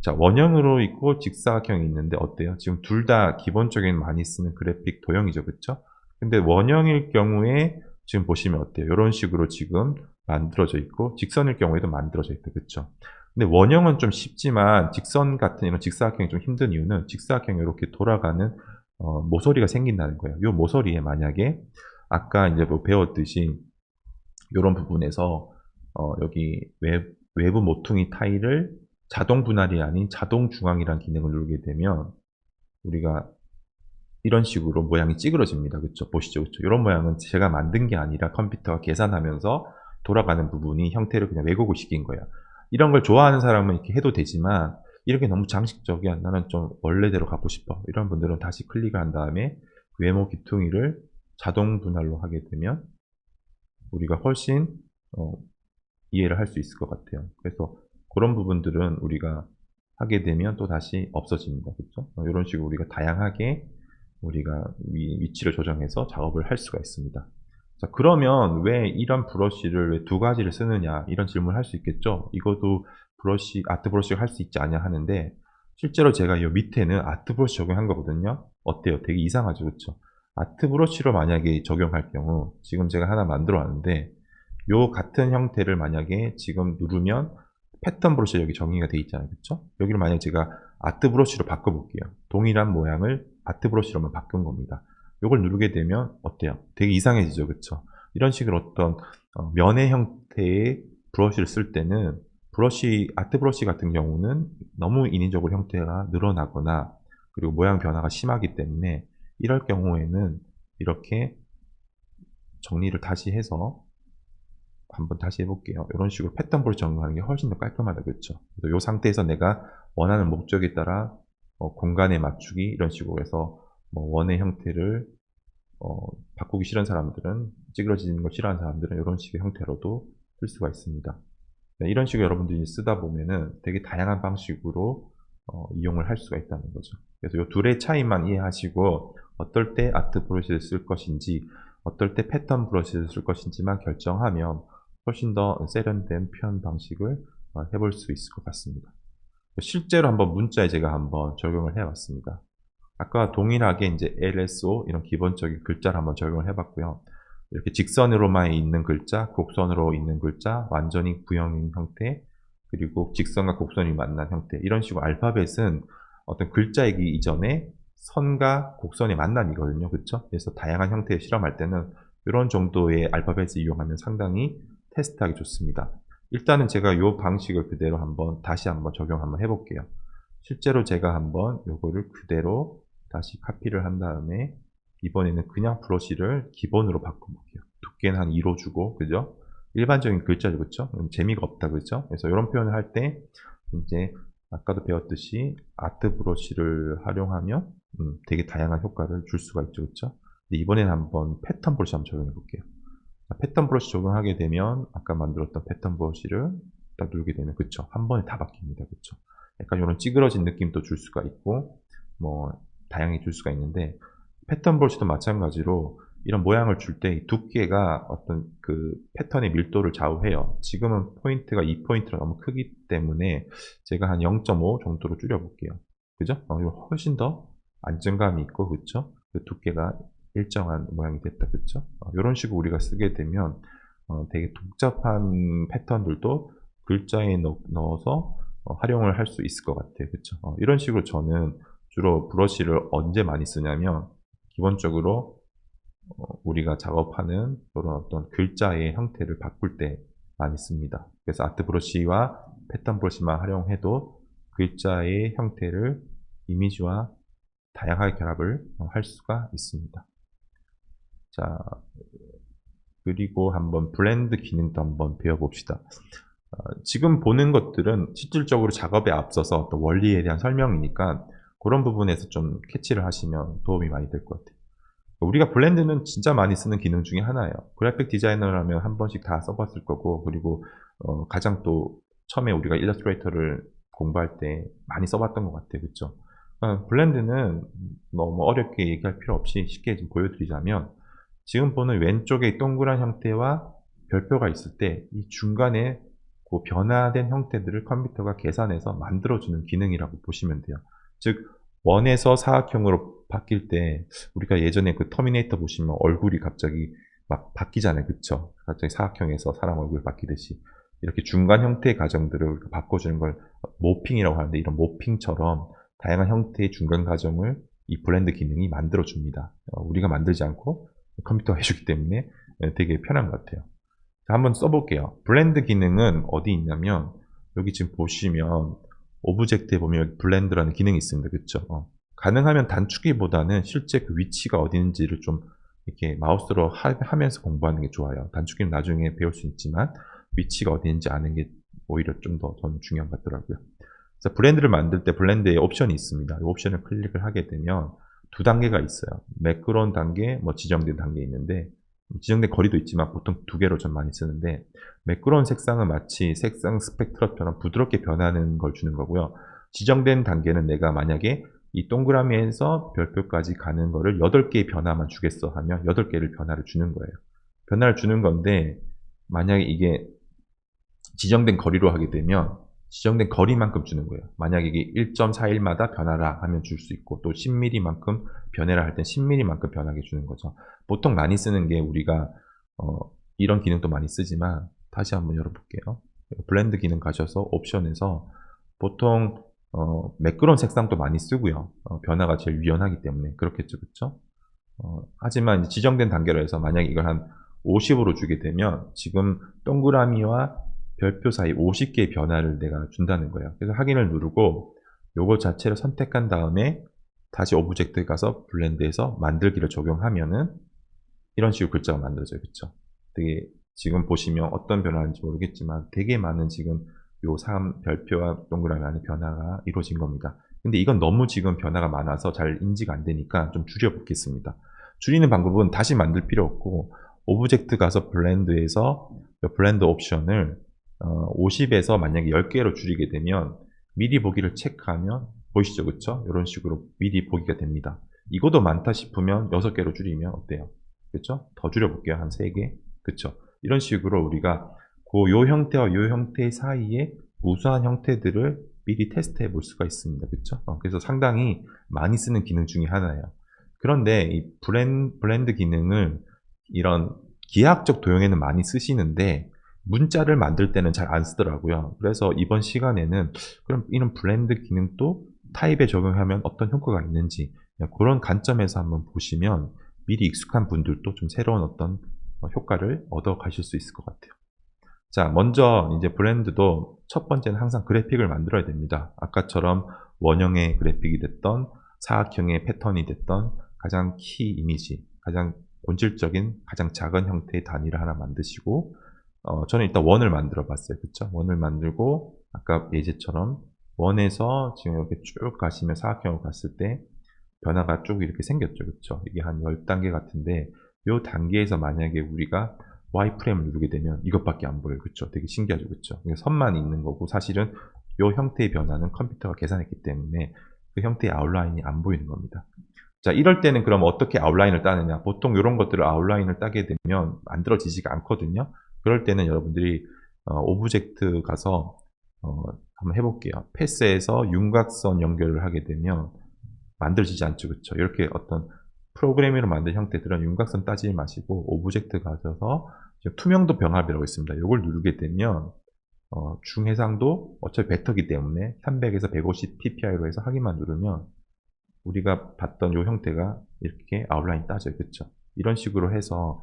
자, 원형으로 있고 직사각형이 있는데 어때요? 지금 둘 다 기본적인 많이 쓰는 그래픽 도형이죠, 그쵸? 근데 원형일 경우에 지금 보시면 어때요? 이런 식으로 지금 만들어져 있고, 직선일 경우에도 만들어져 있다, 그쵸? 근데 원형은 좀 쉽지만 직선 같은 이런 직사각형이 좀 힘든 이유는 직사각형이 이렇게 돌아가는 모서리가 생긴다는 거예요. 이 모서리에 만약에 아까 이제 뭐 배웠듯이 이런 부분에서 여기 외부 모퉁이 타일을 자동 분할이 아닌 자동 중앙이라는 기능을 누르게 되면 우리가 이런 식으로 모양이 찌그러집니다. 그쵸? 보시죠. 그쵸? 이런 모양은 제가 만든 게 아니라 컴퓨터가 계산하면서 돌아가는 부분이 형태를 그냥 왜곡을 시킨 거예요. 이런 걸 좋아하는 사람은 이렇게 해도 되지만 이렇게 너무 장식적이야. 나는 좀 원래대로 가고 싶어. 이런 분들은 다시 클릭을 한 다음에 외모 귀퉁이를 자동 분할로 하게 되면 우리가 훨씬 이해를 할 수 있을 것 같아요. 그래서 그런 부분들은 우리가 하게 되면 또 다시 없어집니다. 그렇죠? 이런 식으로 우리가 다양하게 우리가 위치를 조정해서 작업을 할 수가 있습니다. 자, 그러면 왜 이런 브러쉬를 왜 두 가지를 쓰느냐 이런 질문을 할 수 있겠죠. 이것도 브러쉬, 아트 브러쉬가 할 수 있지 않냐 하는데 실제로 제가 이 밑에는 아트 브러쉬 적용한 거거든요. 어때요? 되게 이상하죠, 그렇죠? 아트 브러쉬로 만약에 적용할 경우 지금 제가 하나 만들어 왔는데 요 같은 형태를 만약에 지금 누르면 패턴 브러쉬 여기 정의가 되어 있잖아요, 그렇죠? 여기를 만약에 제가 아트 브러쉬로 바꿔볼게요. 동일한 모양을 아트 브러쉬로만 바꾼 겁니다. 이걸 누르게 되면 어때요? 되게 이상해지죠, 그렇죠? 이런 식으로 어떤 면의 형태의 브러쉬를 쓸 때는 아트 브러쉬 같은 경우는 너무 인위적으로 형태가 늘어나거나 그리고 모양 변화가 심하기 때문에 이럴 경우에는 이렇게 정리를 다시 해서 한번 다시 해볼게요. 이런 식으로 패턴 브러쉬 적용하는 게 훨씬 더 깔끔하다, 그렇죠? 그래서 이 상태에서 내가 원하는 목적에 따라 공간에 맞추기 이런 식으로 해서 뭐 원의 형태를 바꾸기 싫은 사람들은 찌그러지는 거 싫어하는 사람들은 이런 식의 형태로도 쓸 수가 있습니다. 네, 이런 식으로 여러분들이 쓰다 보면은 되게 다양한 방식으로 이용을 할 수가 있다는 거죠. 그래서 이 둘의 차이만 이해하시고 어떨 때 아트 브러쉬를 쓸 것인지 어떨 때 패턴 브러쉬를 쓸 것인지만 결정하면 훨씬 더 세련된 표현 방식을 해볼 수 있을 것 같습니다. 실제로 한번 문자에 제가 한번 적용을 해봤습니다. 아까 동일하게 이제 LSO 이런 기본적인 글자를 한번 적용을 해봤고요. 이렇게 직선으로만 있는 글자, 곡선으로 있는 글자, 완전히 구형인 형태, 그리고 직선과 곡선이 만난 형태 이런 식으로 알파벳은 어떤 글자이기 이전에 선과 곡선이 만남이거든요. 그렇죠? 그래서 다양한 형태의 실험할 때는 이런 정도의 알파벳을 이용하면 상당히 테스트하기 좋습니다. 일단은 제가 이 방식을 그대로 다시 한번 적용 한번 해볼게요. 실제로 제가 한번 요거를 그대로 다시 카피를 한 다음에 이번에는 그냥 브러쉬를 기본으로 바꿔볼게요. 두께는 한 2로 주고, 그죠? 일반적인 글자죠, 그죠? 재미가 없다, 그죠? 그래서 이런 표현을 할 때, 이제, 아까도 배웠듯이 아트 브러쉬를 활용하면 되게 다양한 효과를 줄 수가 있죠, 그죠? 근데 이번에는 한번 패턴 브러쉬 한번 적용해 볼게요. 패턴 브러쉬 적용하게 되면 아까 만들었던 패턴 브러쉬를 딱 누르게 되면 그쵸, 한 번에 다 바뀝니다. 그쵸. 약간 이런 찌그러진 느낌도 줄 수가 있고 뭐 다양하게 줄 수가 있는데, 패턴 브러쉬도 마찬가지로 이런 모양을 줄 때 두께가 어떤 그 패턴의 밀도를 좌우해요. 지금은 포인트가 2포인트로 너무 크기 때문에 제가 한 0.5 정도로 줄여볼게요. 그죠? 이거 훨씬 더 안정감이 있고, 그쵸? 그 두께가 일정한 모양이 됐다. 그쵸? 이런 식으로 우리가 쓰게 되면 되게 복잡한 패턴들도 글자에 넣어서 활용을 할 수 있을 것 같아요. 그쵸? 이런 식으로 저는 주로 브러쉬를 언제 많이 쓰냐면, 기본적으로 우리가 작업하는 그런 어떤 글자의 형태를 바꿀 때 많이 씁니다. 그래서 아트 브러쉬와 패턴 브러쉬만 활용해도 글자의 형태를 이미지와 다양하게 결합을 할 수가 있습니다. 자, 그리고 한번 블렌드 기능도 한번 배워봅시다. 지금 보는 것들은 실질적으로 작업에 앞서서 어떤 원리에 대한 설명이니까 그런 부분에서 좀 캐치를 하시면 도움이 많이 될 것 같아요. 우리가 블렌드는 진짜 많이 쓰는 기능 중에 하나예요. 그래픽 디자이너라면 한 번씩 다 써봤을 거고, 그리고 가장 또 처음에 우리가 일러스트레이터를 공부할 때 많이 써봤던 것 같아요. 그쵸? 블렌드는 너무 어렵게 얘기할 필요 없이 쉽게 좀 보여드리자면, 지금 보는 왼쪽에 동그란 형태와 별표가 있을 때 이 중간에 그 변화된 형태들을 컴퓨터가 계산해서 만들어주는 기능이라고 보시면 돼요. 즉, 원에서 사각형으로 바뀔 때 우리가 예전에 그 터미네이터 보시면 얼굴이 갑자기 막 바뀌잖아요. 그쵸? 갑자기 사각형에서 사람 얼굴 바뀌듯이 이렇게 중간 형태의 과정들을 바꿔주는 걸 모핑이라고 하는데, 이런 모핑처럼 다양한 형태의 중간 과정을 이 블렌드 기능이 만들어줍니다. 우리가 만들지 않고 컴퓨터가 해주기 때문에 되게 편한 것 같아요. 자, 한번 써볼게요. 블렌드 기능은 어디 있냐면, 여기 지금 보시면 오브젝트에 보면 블렌드라는 기능이 있습니다. 그쵸? 가능하면 단축키보다는 실제 그 위치가 어딘지를 좀 이렇게 마우스로 하면서 공부하는 게 좋아요. 단축키는 나중에 배울 수 있지만 위치가 어딘지 아는 게 오히려 좀 더 저는 중요한 것 같더라고요. 그래서 블렌드를 만들 때 블렌드에 옵션이 있습니다. 이 옵션을 클릭을 하게 되면 두 단계가 있어요. 매끄러운 단계, 뭐 지정된 단계 있는데, 지정된 거리도 있지만 보통 두 개로 좀 많이 쓰는데, 매끄러운 색상은 마치 색상 스펙트럼처럼 부드럽게 변하는 걸 주는 거고요. 지정된 단계는 내가 만약에 이 동그라미에서 별표까지 가는 거를 8개의 변화만 주겠어 하면 8개를 변화를 주는 거예요. 변화를 주는 건데, 만약에 이게 지정된 거리로 하게 되면 지정된 거리만큼 주는 거예요. 만약에 이게 1.41마다 변하라 하면 줄 수 있고, 또 10mm만큼 변해라 할 땐 10mm만큼 변하게 주는 거죠. 보통 많이 쓰는 게 우리가 이런 기능도 많이 쓰지만, 다시 한번 열어볼게요. 블렌드 기능 가셔서 옵션에서 보통 매끄러운 색상도 많이 쓰고요. 변화가 제일 유연하기 때문에 그렇겠죠. 그쵸? 하지만 지정된 단계로 해서 만약에 이걸 한 50으로 주게 되면 지금 동그라미와 별표 사이 50개의 변화를 내가 준다는 거예요. 그래서 확인을 누르고 요거 자체를 선택한 다음에 다시 오브젝트에 가서 블렌드에서 만들기를 적용하면은 이런 식으로 글자가 만들어져요. 그쵸? 되게 지금 보시면 어떤 변화인지 모르겠지만 되게 많은 지금 요 별표와 동그라미 안에 변화가 이루어진 겁니다. 근데 이건 너무 지금 변화가 많아서 잘 인지가 안 되니까 좀 줄여보겠습니다. 줄이는 방법은 다시 만들 필요 없고, 오브젝트 가서 블렌드에서 블렌드 옵션을 50에서 만약에 10개로 줄이게 되면 미리 보기를 체크하면 보이시죠? 그쵸? 이런 식으로 미리 보기가 됩니다. 이거도 많다 싶으면 6개로 줄이면 어때요? 그쵸? 더 줄여볼게요. 한 3개. 그쵸? 이런 식으로 우리가 요 형태와 요 형태 사이에 무수한 형태들을 미리 테스트해 볼 수가 있습니다. 그쵸? 그래서 상당히 많이 쓰는 기능 중에 하나예요. 그런데 이 블렌드 기능을 이런 기하학적 도형에는 많이 쓰시는데 문자를 만들 때는 잘 안 쓰더라고요. 그래서 이번 시간에는 그럼 이런 블렌드 기능도 타입에 적용하면 어떤 효과가 있는지 그런 관점에서 한번 보시면 미리 익숙한 분들도 좀 새로운 어떤 효과를 얻어 가실 수 있을 것 같아요. 자, 먼저 이제 블렌드도 첫 번째는 항상 그래픽을 만들어야 됩니다. 아까처럼 원형의 그래픽이 됐던 사각형의 패턴이 됐던 가장 키 이미지, 가장 본질적인 가장 작은 형태의 단위를 하나 만드시고, 저는 일단 원을 만들어 봤어요. 그쵸? 원을 만들고 아까 예제처럼 원에서 지금 이렇게 쭉 가시면 사각형으로 갔을 때 변화가 쭉 이렇게 생겼죠. 그쵸? 이게 한 10단계 같은데 이 단계에서 만약에 우리가 Y 프레임을 누르게 되면 이것밖에 안 보여요. 그쵸? 되게 신기하죠. 그쵸? 선만 있는 거고 사실은 이 형태의 변화는 컴퓨터가 계산했기 때문에 그 형태의 아웃라인이 안 보이는 겁니다. 자, 이럴 때는 그럼 어떻게 아웃라인을 따느냐? 보통 이런 것들을 아웃라인을 따게 되면 만들어지지가 않거든요. 그럴 때는 여러분들이 오브젝트 가서 한번 해볼게요. 패스에서 윤곽선 연결을 하게 되면 만들어지지 않죠. 그쵸? 이렇게 어떤 프로그래밍으로 만든 형태들은 윤곽선 따지지 마시고 오브젝트 가셔서 투명도 병합이라고 있습니다. 이걸 누르게 되면 중해상도 어차피 벡터기 때문에 300에서 150 ppi로 해서 하기만 누르면 우리가 봤던 이 형태가 이렇게 아웃라인 따져요. 그쵸? 이런 식으로 해서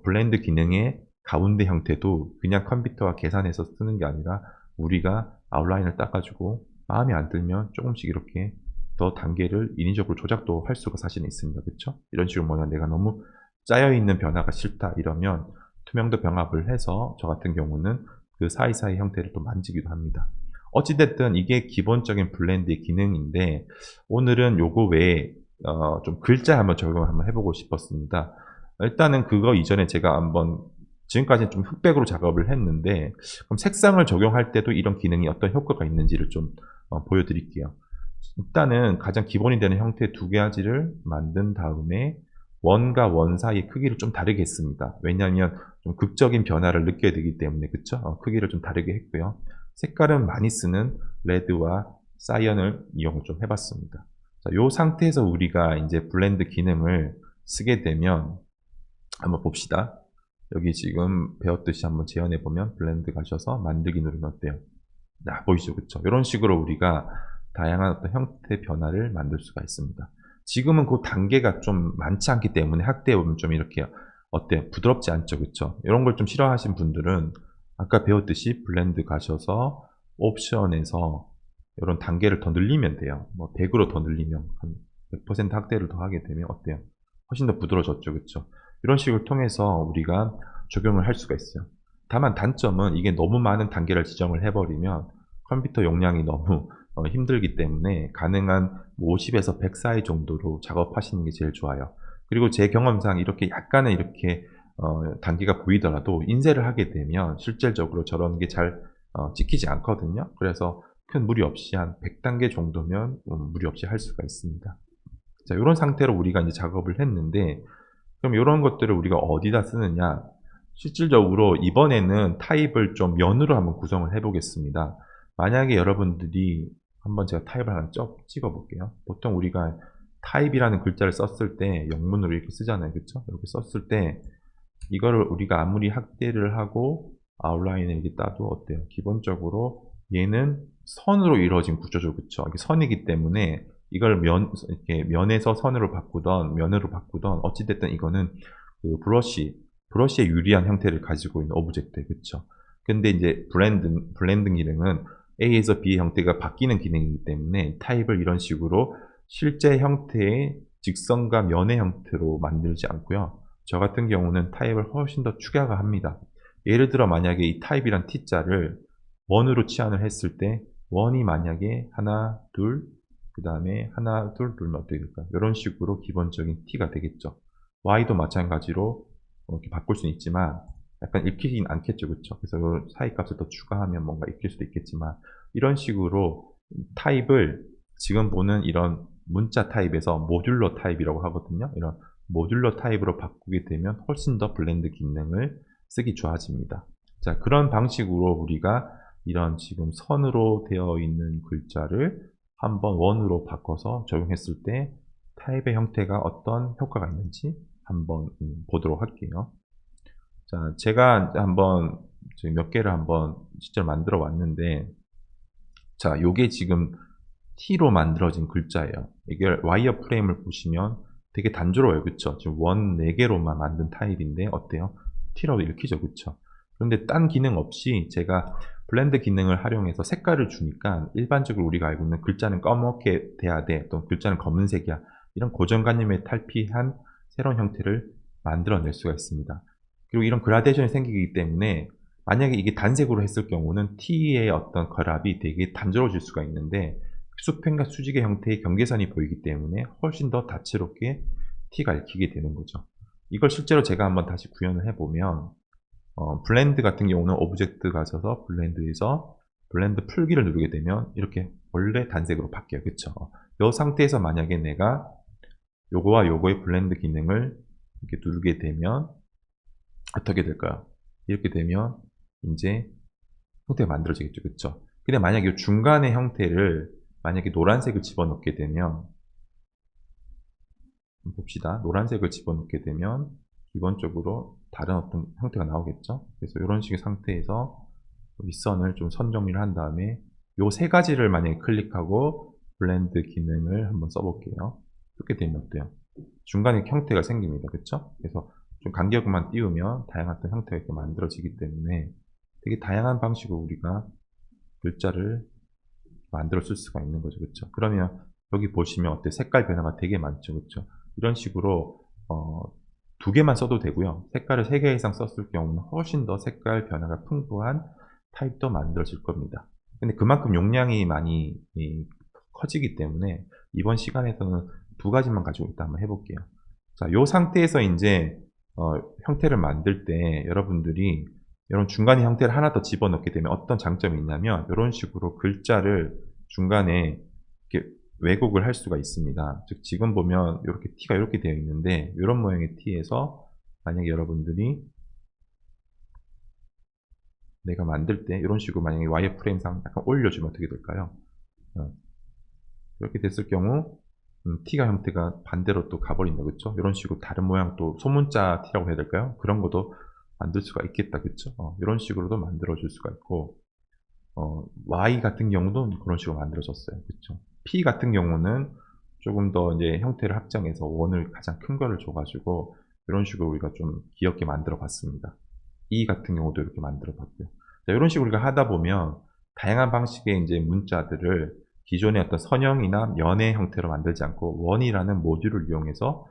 블렌드 기능의 가운데 형태도 그냥 컴퓨터가 계산해서 쓰는 게 아니라 우리가 아웃라인을 따가지고 마음에 안 들면 조금씩 이렇게 더 단계를 인위적으로 조작도 할 수가 사실은 있습니다. 그쵸? 이런 식으로 뭐냐, 내가 너무 짜여있는 변화가 싫다 이러면 투명도 병합을 해서 저 같은 경우는 그 사이사이 형태를 또 만지기도 합니다. 어찌됐든 이게 기본적인 블렌드의 기능인데 오늘은 요거 외에 좀 글자 한번 적용을 한번 해보고 싶었습니다. 일단은 그거 이전에 제가 한번 지금까지는 좀 흑백으로 작업을 했는데 그럼 색상을 적용할 때도 이런 기능이 어떤 효과가 있는지를 좀 보여드릴게요. 일단은 가장 기본이 되는 형태 두 가지를 만든 다음에 원과 원 사이의 크기를 좀 다르게 했습니다. 왜냐하면 좀 극적인 변화를 느껴야 되기 때문에 그쵸? 크기를 좀 다르게 했고요. 색깔은 많이 쓰는 레드와 사이언을 이용을 좀 해봤습니다. 자, 이 상태에서 우리가 이제 블렌드 기능을 쓰게 되면 한번 봅시다. 여기 지금 배웠듯이 한번 재현해 보면 블렌드 가셔서 만들기 누르면 어때요? 보이시죠? 그쵸? 이런 식으로 우리가 다양한 어떤 형태 변화를 만들 수가 있습니다. 지금은 그 단계가 좀 많지 않기 때문에 학대해 보면 좀 이렇게 어때요? 부드럽지 않죠? 그쵸? 이런 걸 좀 싫어하신 분들은 아까 배웠듯이 블렌드 가셔서 옵션에서 이런 단계를 더 늘리면 돼요. 뭐 100으로 더 늘리면 한 100% 학대를 더 하게 되면 어때요? 훨씬 더 부드러워졌죠. 그쵸? 이런 식을 통해서 우리가 적용을 할 수가 있어요. 다만 단점은 이게 너무 많은 단계를 지정을 해버리면 컴퓨터 용량이 너무 힘들기 때문에 가능한 50에서 100 사이 정도로 작업하시는 게 제일 좋아요. 그리고 제 경험상 이렇게 약간은 이렇게 단계가 보이더라도 인쇄를 하게 되면 실질적으로 저런 게 잘 찍히지 않거든요. 그래서 큰 무리 없이 한 100단계 정도면 무리 없이 할 수가 있습니다. 자, 이런 상태로 우리가 이제 작업을 했는데 그럼 이런 것들을 우리가 어디다 쓰느냐? 실질적으로 이번에는 타입을 좀 면으로 한번 구성을 해보겠습니다. 만약에 여러분들이 한번 제가 타입을 하나 찍어 볼게요. 보통 우리가 타입이라는 글자를 썼을 때 영문으로 이렇게 쓰잖아요. 그쵸? 이렇게 썼을 때 이거를 우리가 아무리 학대를 하고 아웃라인을 이렇게 따도 어때요? 기본적으로 얘는 선으로 이루어진 구조죠. 그쵸? 이게 선이기 때문에 이걸 이렇게 면에서 선으로 바꾸던 면으로 바꾸던 어찌됐든 이거는 그 브러쉬의 유리한 형태를 가지고 있는 오브젝트. 그쵸? 근데 이제 블렌드 기능은 A에서 B 형태가 바뀌는 기능이기 때문에 타입을 이런 식으로 실제 형태의 직선과 면의 형태로 만들지 않고요. 저 같은 경우는 타입을 훨씬 더 축약합니다. 예를 들어 만약에 이 타입이란 T자를 원으로 치환을 했을 때 원이 만약에 하나, 둘, 그 다음에 하나, 둘 누르면 어떻게 될까요? 이런 식으로 기본적인 T가 되겠죠. Y도 마찬가지로 이렇게 바꿀 수는 있지만 약간 읽히긴 않겠죠. 그쵸? 그래서 이 사이 값을 더 추가하면 뭔가 읽힐 수도 있겠지만 이런 식으로 타입을 지금 보는 이런 문자 타입에서 모듈러 타입이라고 하거든요. 이런 모듈러 타입으로 바꾸게 되면 훨씬 더 블렌드 기능을 쓰기 좋아집니다. 자, 그런 방식으로 우리가 이런 지금 선으로 되어 있는 글자를 한번 원으로 바꿔서 적용했을 때 타입의 형태가 어떤 효과가 있는지 한번 보도록 할게요. 자, 제가 한번 지금 몇 개를 한번 직접 만들어 왔는데, 자, 요게 지금 T로 만들어진 글자예요. 이게 와이어 프레임을 보시면 되게 단조로워요. 그쵸? 지금 원 4개로만 만든 타입인데, 어때요? T라고 읽히죠? 그쵸? 그런데 딴 기능 없이 제가 블렌드 기능을 활용해서 색깔을 주니까 일반적으로 우리가 알고 있는 글자는 검게 돼야 돼, 또 글자는 검은색이야. 이런 고정관념에 탈피한 새로운 형태를 만들어낼 수가 있습니다. 그리고 이런 그라데이션이 생기기 때문에 만약에 이게 단색으로 했을 경우는 T의 어떤 결합이 되게 단조로워질 수가 있는데 수펜과 수직의 형태의 경계선이 보이기 때문에 훨씬 더 다채롭게 T가 읽히게 되는 거죠. 이걸 실제로 제가 한번 다시 구현을 해보면 블렌드 같은 경우는 오브젝트 가셔서 블렌드에서 블렌드 풀기를 누르게 되면 이렇게 원래 단색으로 바뀌어요. 그쵸? 이 상태에서 만약에 내가 요거와 요거의 블렌드 기능을 이렇게 누르게 되면 어떻게 될까요? 이렇게 되면 이제 형태가 만들어지겠죠. 그쵸? 근데 만약에 이 중간의 형태를 만약에 노란색을 집어넣게 되면 봅시다. 노란색을 집어넣게 되면 기본적으로 다른 어떤 형태가 나오겠죠. 그래서 이런 식의 상태에서 윗선을 좀 선 정리를 한 다음에 요 세 가지를 만약에 클릭하고 블렌드 기능을 한번 써볼게요. 이렇게 되면 어때요? 중간에 형태가 생깁니다. 그쵸? 그래서 좀 간격만 띄우면 다양한 형태가 이렇게 만들어지기 때문에 되게 다양한 방식으로 우리가 글자를 만들어 쓸 수가 있는 거죠. 그쵸? 그러면 여기 보시면 어때? 색깔 변화가 되게 많죠. 그쵸? 이런 식으로 두 개만 써도 되고요. 색깔을 3개 이상 썼을 경우는 훨씬 더 색깔 변화가 풍부한 타입도 만들어질 겁니다. 근데 그만큼 용량이 많이 커지기 때문에 이번 시간에서는 2가지만 가지고 일단 한번 해볼게요. 자, 이 상태에서 이제 형태를 만들 때 여러분들이 이런 중간에 형태를 하나 더 집어넣게 되면 어떤 장점이 있냐면 이런 식으로 글자를 중간에 이렇게 왜곡을 할 수가 있습니다. 즉 지금 보면 이렇게 T가 이렇게 되어 있는데 이런 모양의 T에서 만약에 여러분들이 내가 만들 때 이런 식으로 만약에 와이어프레임상 약간 올려주면 어떻게 될까요? 이렇게 됐을 경우 T가 형태가 반대로 또 가버린다. 그쵸? 이런 식으로 다른 모양 또 소문자 T라고 해야 될까요? 그런 것도 만들 수가 있겠다. 그쵸? 이런 식으로도 만들어 줄 수가 있고 Y 같은 경우도 그런 식으로 만들어졌어요. 그쵸? P 같은 경우는 조금 더 이제 형태를 확장해서 원을 가장 큰 거를 줘가지고 이런 식으로 우리가 좀 귀엽게 만들어 봤습니다. E 같은 경우도 이렇게 만들어 봤고요. 자, 이런 식으로 우리가 하다 보면 다양한 방식의 이제 문자들을 기존의 어떤 선형이나 면의 형태로 만들지 않고 원이라는 모듈을 이용해서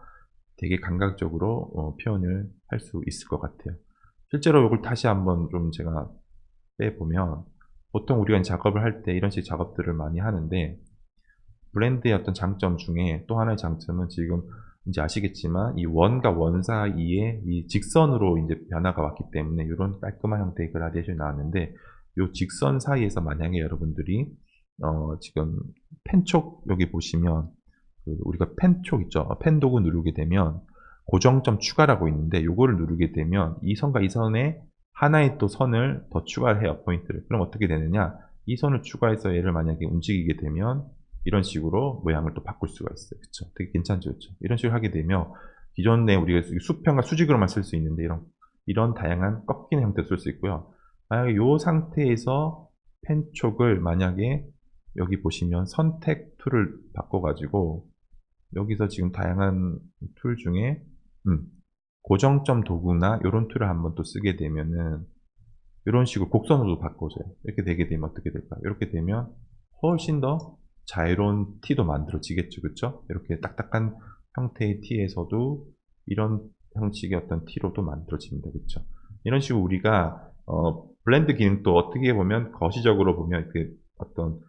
되게 감각적으로 표현을 할 수 있을 것 같아요. 실제로 이걸 다시 한번 좀 제가 빼보면 보통 우리가 작업을 할 때 이런 식의 작업들을 많이 하는데 블렌드의 어떤 장점 중에 또 하나의 장점은 지금 이제 아시겠지만 이 원과 원 사이에 이 직선으로 이제 변화가 왔기 때문에 이런 깔끔한 형태의 그라데이션이 나왔는데 이 직선 사이에서 만약에 여러분들이 지금 펜촉 여기 보시면 우리가 펜촉 있죠. 펜도구 누르게 되면 고정점 추가라고 있는데 이거를 누르게 되면 이 선과 이 선에 하나의 또 선을 더 추가해요. 포인트를. 그럼 어떻게 되느냐? 이 선을 추가해서 얘를 만약에 움직이게 되면 이런 식으로 모양을 또 바꿀 수가 있어요. 그쵸? 되게 괜찮죠? 그쵸? 이런 식으로 하게 되면 기존에 우리가 수평과 수직으로만 쓸 수 있는데 이런 다양한 꺾이는 형태로 쓸 수 있고요. 만약에 이 상태에서 펜촉을 만약에 여기 보시면 선택 툴을 바꿔가지고 여기서 지금 다양한 툴 중에 고정점 도구나 이런 툴을 한번 또 쓰게 되면은 이런 식으로 곡선으로 바꿔줘요. 이렇게 되게 되면 어떻게 될까요? 이렇게 되면 훨씬 더 자유로운 T도 만들어지겠죠. 그쵸? 이렇게 딱딱한 형태의 T에서도 이런 형식의 어떤 T로도 만들어집니다. 그쵸? 이런 식으로 우리가 블렌드 기능도 어떻게 보면 거시적으로 보면 그 어떤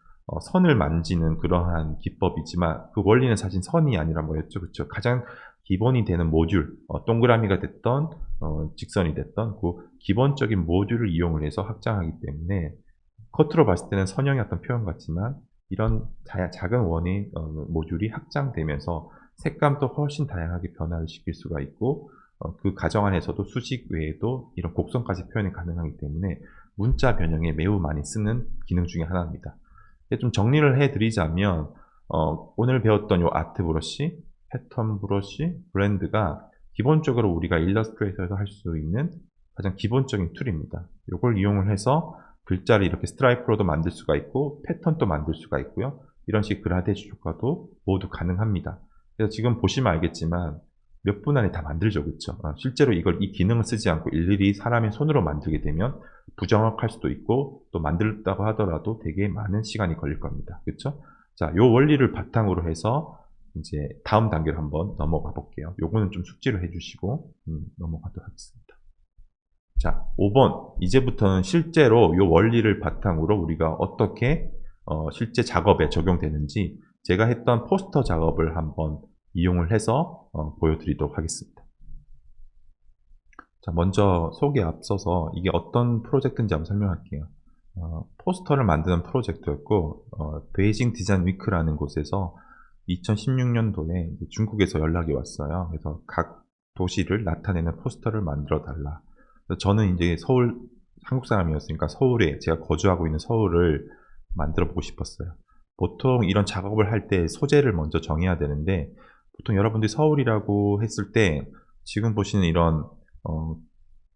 선을 만지는 그러한 기법이지만 그 원리는 사실 선이 아니라 뭐였죠. 그쵸? 가장 기본이 되는 모듈, 동그라미가 됐던 직선이 됐던 그 기본적인 모듈을 이용을 해서 확장하기 때문에 겉으로 봤을 때는 선형의 어떤 표현 같지만 이런 작은 원의 모듈이 확장되면서 색감도 훨씬 다양하게 변화를 시킬 수가 있고 그 과정 안에서도 수직 외에도 이런 곡선까지 표현이 가능하기 때문에 문자 변형에 매우 많이 쓰는 기능 중에 하나입니다. 좀 정리를 해드리자면 오늘 배웠던 이 아트 브러쉬, 패턴 브러쉬, 블렌드가 기본적으로 우리가 일러스트레이터에서 할 수 있는 가장 기본적인 툴입니다. 이걸 이용을 해서 글자를 이렇게 스트라이프로도 만들 수가 있고 패턴도 만들 수가 있고요. 이런 식 그라데이션 효과도 모두 가능합니다. 그래서 지금 보시면 알겠지만 몇 분 안에 다 만들죠. 그렇죠? 실제로 이 기능을 쓰지 않고 일일이 사람의 손으로 만들게 되면 부정확할 수도 있고 또 만들었다고 하더라도 되게 많은 시간이 걸릴 겁니다. 그렇죠? 자, 요 원리를 바탕으로 해서 이제 다음 단계로 한번 넘어가 볼게요. 요거는 좀 숙지를 해주시고 넘어가도록 하겠습니다. 자, 5번. 이제부터는 실제로 이 원리를 바탕으로 우리가 어떻게 실제 작업에 적용되는지 제가 했던 포스터 작업을 한번 이용을 해서 보여드리도록 하겠습니다. 자, 먼저 소개에 앞서서 이게 어떤 프로젝트인지 한번 설명할게요. 포스터를 만드는 프로젝트였고, 베이징 디자인 위크라는 곳에서 2016년도에 중국에서 연락이 왔어요. 그래서 각 도시를 나타내는 포스터를 만들어 달라. 그래서 저는 이제 서울, 한국 사람이었으니까 서울에, 제가 거주하고 있는 서울을 만들어 보고 싶었어요. 보통 이런 작업을 할 때 소재를 먼저 정해야 되는데, 보통 여러분들이 서울이라고 했을 때, 지금 보시는 이런, 어,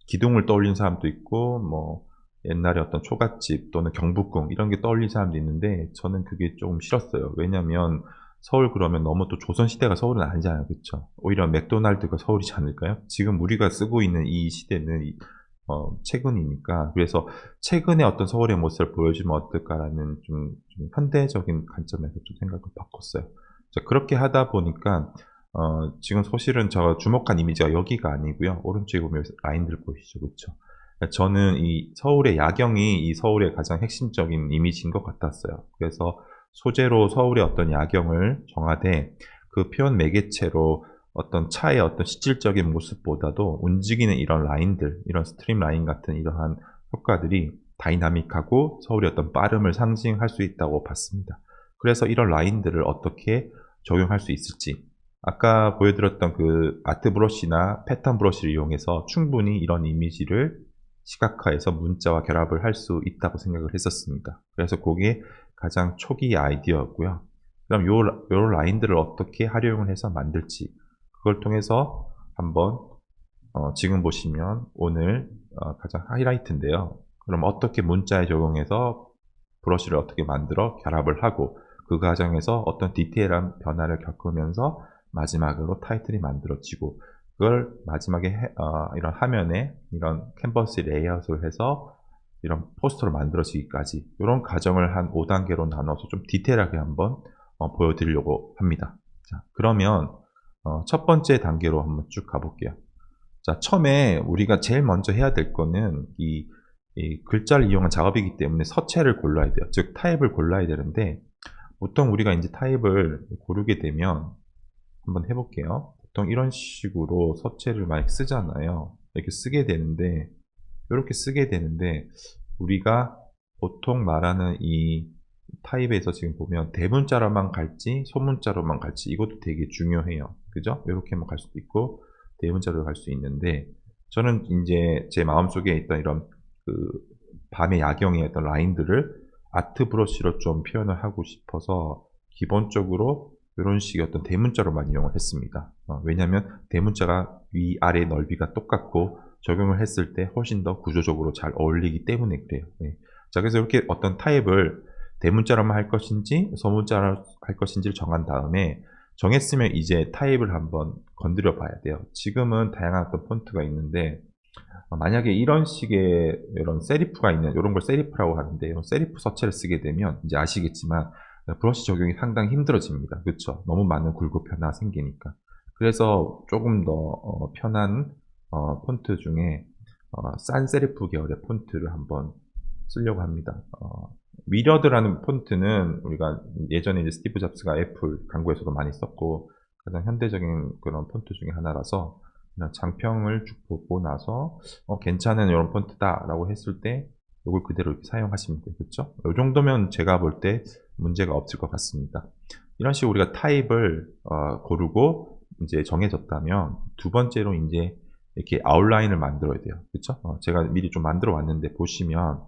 기둥을 떠올리는 사람도 있고, 뭐, 옛날에 어떤 초가집 또는 경복궁 이런 게 떠올리는 사람도 있는데, 저는 그게 조금 싫었어요. 왜냐면, 서울 그러면 너무 또 조선시대가 서울은 아니잖아요. 그쵸? 오히려 맥도날드가 서울이지 않을까요? 지금 우리가 쓰고 있는 이 시대는 최근이니까. 그래서 최근에 어떤 서울의 모습을 보여주면 어떨까라는 좀 현대적인 관점에서 좀 생각을 바꿨어요. 자, 그렇게 하다 보니까 지금 사실은 저 주목한 이미지가 여기가 아니고요. 오른쪽에 보면 라인들 보이시죠? 그렇죠? 저는 이 서울의 야경이 이 서울의 가장 핵심적인 이미지인 것 같았어요. 그래서 소재로 서울의 어떤 야경을 정하되 그 표현 매개체로 어떤 차의 어떤 실질적인 모습보다도 움직이는 이런 라인들, 이런 스트림 라인 같은 이러한 효과들이 다이나믹하고 서울의 어떤 빠름을 상징할 수 있다고 봤습니다. 그래서 이런 라인들을 어떻게 적용할 수 있을지, 아까 보여드렸던 그 아트 브러쉬나 패턴 브러쉬를 이용해서 충분히 이런 이미지를 시각화해서 문자와 결합을 할 수 있다고 생각을 했었습니다. 그래서 그게 가장 초기 아이디어였고요. 그럼 요 라인들을 어떻게 활용을 해서 만들지, 그걸 통해서 한번 지금 보시면 오늘 가장 하이라이트인데요. 그럼 어떻게 문자에 적용해서 브러쉬를 어떻게 만들어 결합을 하고 그 과정에서 어떤 디테일한 변화를 겪으면서 마지막으로 타이틀이 만들어지고, 그걸 마지막에 이런 화면에 이런 캔버스 레이아웃을 해서 이런 포스터로 만들어지기까지 이런 과정을 한 5단계로 나눠서 좀 디테일하게 한번 보여드리려고 합니다. 자, 그러면 첫 번째 단계로 한번 쭉 가볼게요. 자, 처음에 우리가 제일 먼저 해야 될 거는 이 글자를 이용한 작업이기 때문에 서체를 골라야 돼요. 즉 타입을 골라야 되는데, 보통 우리가 이제 타입을 고르게 되면 한번 해볼게요. 보통 이런 식으로 서체를 많이 쓰잖아요. 이렇게 쓰게 되는데, 이렇게 쓰게 되는데, 우리가 보통 말하는 이 타입에서 지금 보면 대문자로만 갈지 소문자로만 갈지 이것도 되게 중요해요. 그죠? 이렇게만 갈 수도 있고 대문자로 갈 수 있는데, 저는 이제 제 마음속에 있던 이런 그 밤의 야경의 어떤 라인들을 아트 브러쉬로 좀 표현을 하고 싶어서 기본적으로 이런 식의 어떤 대문자로만 이용을 했습니다. 왜냐하면 대문자가 위아래 넓이가 똑같고 적용을 했을 때 훨씬 더 구조적으로 잘 어울리기 때문에 그래요. 네. 자, 그래서 이렇게 어떤 타입을 대문자로만 할 것인지 소문자로 할 것인지를 정한 다음에, 정했으면 이제 타입을 한번 건드려 봐야 돼요. 지금은 다양한 어떤 폰트가 있는데, 만약에 이런 식의 이런 세리프가 있는 이런 걸 세리프라고 하는데, 이런 세리프 서체를 쓰게 되면 이제 아시겠지만 브러쉬 적용이 상당히 힘들어집니다. 그렇죠? 너무 많은 굴곡 변화가 생기니까. 그래서 조금 더 편한 폰트 중에 싼 세리프 계열의 폰트를 한번 쓰려고 합니다. 미러드라는 폰트는 우리가 예전에 이제 스티브 잡스가 애플 광고에서도 많이 썼고 가장 현대적인 그런 폰트 중에 하나라서, 그냥 장평을 쭉 보고 나서 괜찮은 이런 폰트다라고 했을 때 이걸 그대로 이렇게 사용하시면 되겠죠. 이 정도면 제가 볼 때 문제가 없을 것 같습니다. 이런 식으로 우리가 타입을 고르고 이제 정해졌다면, 두 번째로 이제 이렇게 아웃라인을 만들어야 돼요. 그렇죠? 제가 미리 좀 만들어 왔는데 보시면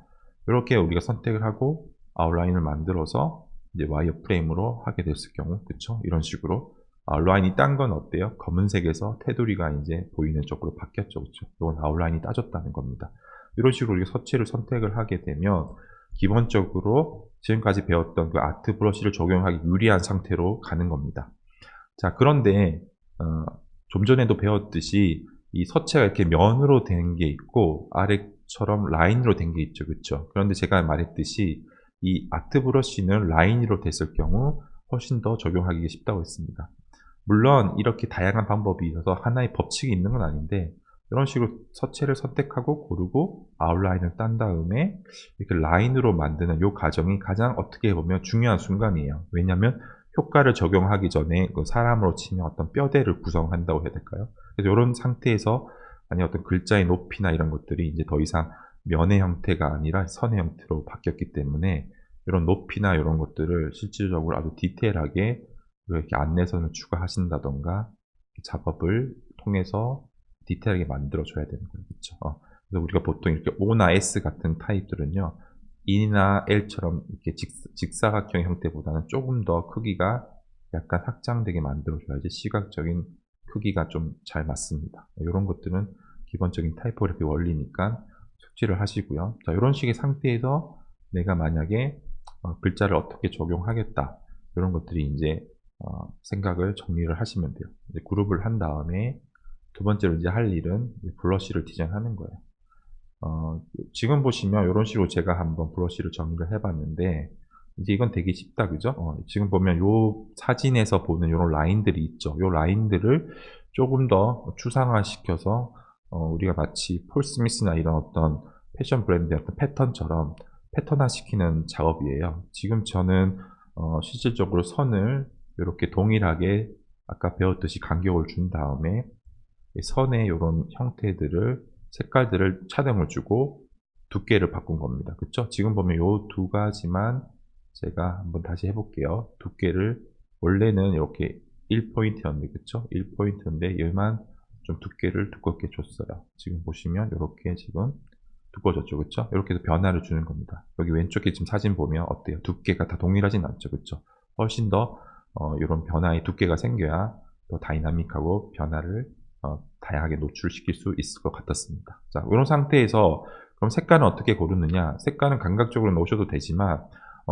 이렇게 우리가 선택을 하고 아웃라인을 만들어서 이제 와이어 프레임으로 하게 됐을 경우, 그쵸? 이런 식으로 아웃라인이 딴 건 어때요? 검은색에서 테두리가 이제 보이는 쪽으로 바뀌었죠, 그쵸? 이건 아웃라인이 따졌다는 겁니다. 이런 식으로 우리가 서체를 선택을 하게 되면 기본적으로 지금까지 배웠던 그 아트 브러쉬를 적용하기 유리한 상태로 가는 겁니다. 자, 그런데 좀 전에도 배웠듯이 이 서체가 이렇게 면으로 된 게 있고 아래처럼 라인으로 된 게 있죠, 그렇죠? 그런데 제가 말했듯이 이 아트 브러쉬는 라인으로 됐을 경우 훨씬 더 적용하기 쉽다고 했습니다. 물론 이렇게 다양한 방법이 있어서 하나의 법칙이 있는 건 아닌데, 이런 식으로 서체를 선택하고 고르고 아웃라인을 딴 다음에 이렇게 라인으로 만드는 이 과정이 가장 어떻게 보면 중요한 순간이에요. 왜냐하면 효과를 적용하기 전에 그 사람으로 치면 어떤 뼈대를 구성한다고 해야 될까요? 그래서 이런 상태에서 아니 어떤 글자의 높이나 이런 것들이 이제 더 이상 면의 형태가 아니라 선의 형태로 바뀌었기 때문에 이런 높이나 이런 것들을 실질적으로 아주 디테일하게 이렇게 안내선을 추가하신다던가 작업을 통해서 디테일하게 만들어줘야 되는 거예요. 그렇죠? 그래서 우리가 보통 이렇게 O나 S 같은 타입들은요, E나 L처럼 이렇게 직사각형 형태보다는 조금 더 크기가 약간 확장되게 만들어줘야지 시각적인 크기가 좀 잘 맞습니다. 이런 것들은 기본적인 타이포그래피 원리니까 숙지를 하시고요. 자, 이런 식의 상태에서 내가 만약에 글자를 어떻게 적용하겠다, 이런 것들이 이제 생각을 정리를 하시면 돼요. 이제 그룹을 한 다음에 두 번째로 이제 할 일은 블러쉬를 디자인하는 거예요. 지금 보시면 이런 식으로 제가 한번 브러쉬를 정리를 해봤는데, 이제 이건 되게 쉽다, 그죠? 지금 보면 요 사진에서 보는 이런 라인들이 있죠. 요 라인들을 조금 더 추상화시켜서 우리가 마치 폴 스미스나 이런 어떤 패션 브랜드의 어떤 패턴처럼 패턴화시키는 작업이에요. 지금 저는 실질적으로 선을 이렇게 동일하게 아까 배웠듯이 간격을 준 다음에 선의 이런 형태들을 색깔들을 차등을 주고 두께를 바꾼 겁니다. 그쵸? 지금 보면 이 두 가지만 제가 한번 다시 해볼게요. 두께를 원래는 이렇게 1포인트였는데, 그쵸? 1포인트인데 얘만 좀 두께를 두껍게 줬어요. 지금 보시면 이렇게 지금 두꺼워졌죠, 그쵸? 이렇게 해서 변화를 주는 겁니다. 여기 왼쪽에 지금 사진 보면 어때요? 두께가 다 동일하진 않죠, 그쵸? 훨씬 더 이런 변화의 두께가 생겨야 더 다이나믹하고 변화를 다양하게 노출시킬 수 있을 것 같았습니다. 자, 이런 상태에서 그럼 색깔은 어떻게 고르느냐? 색깔은 감각적으로 놓으셔도 되지만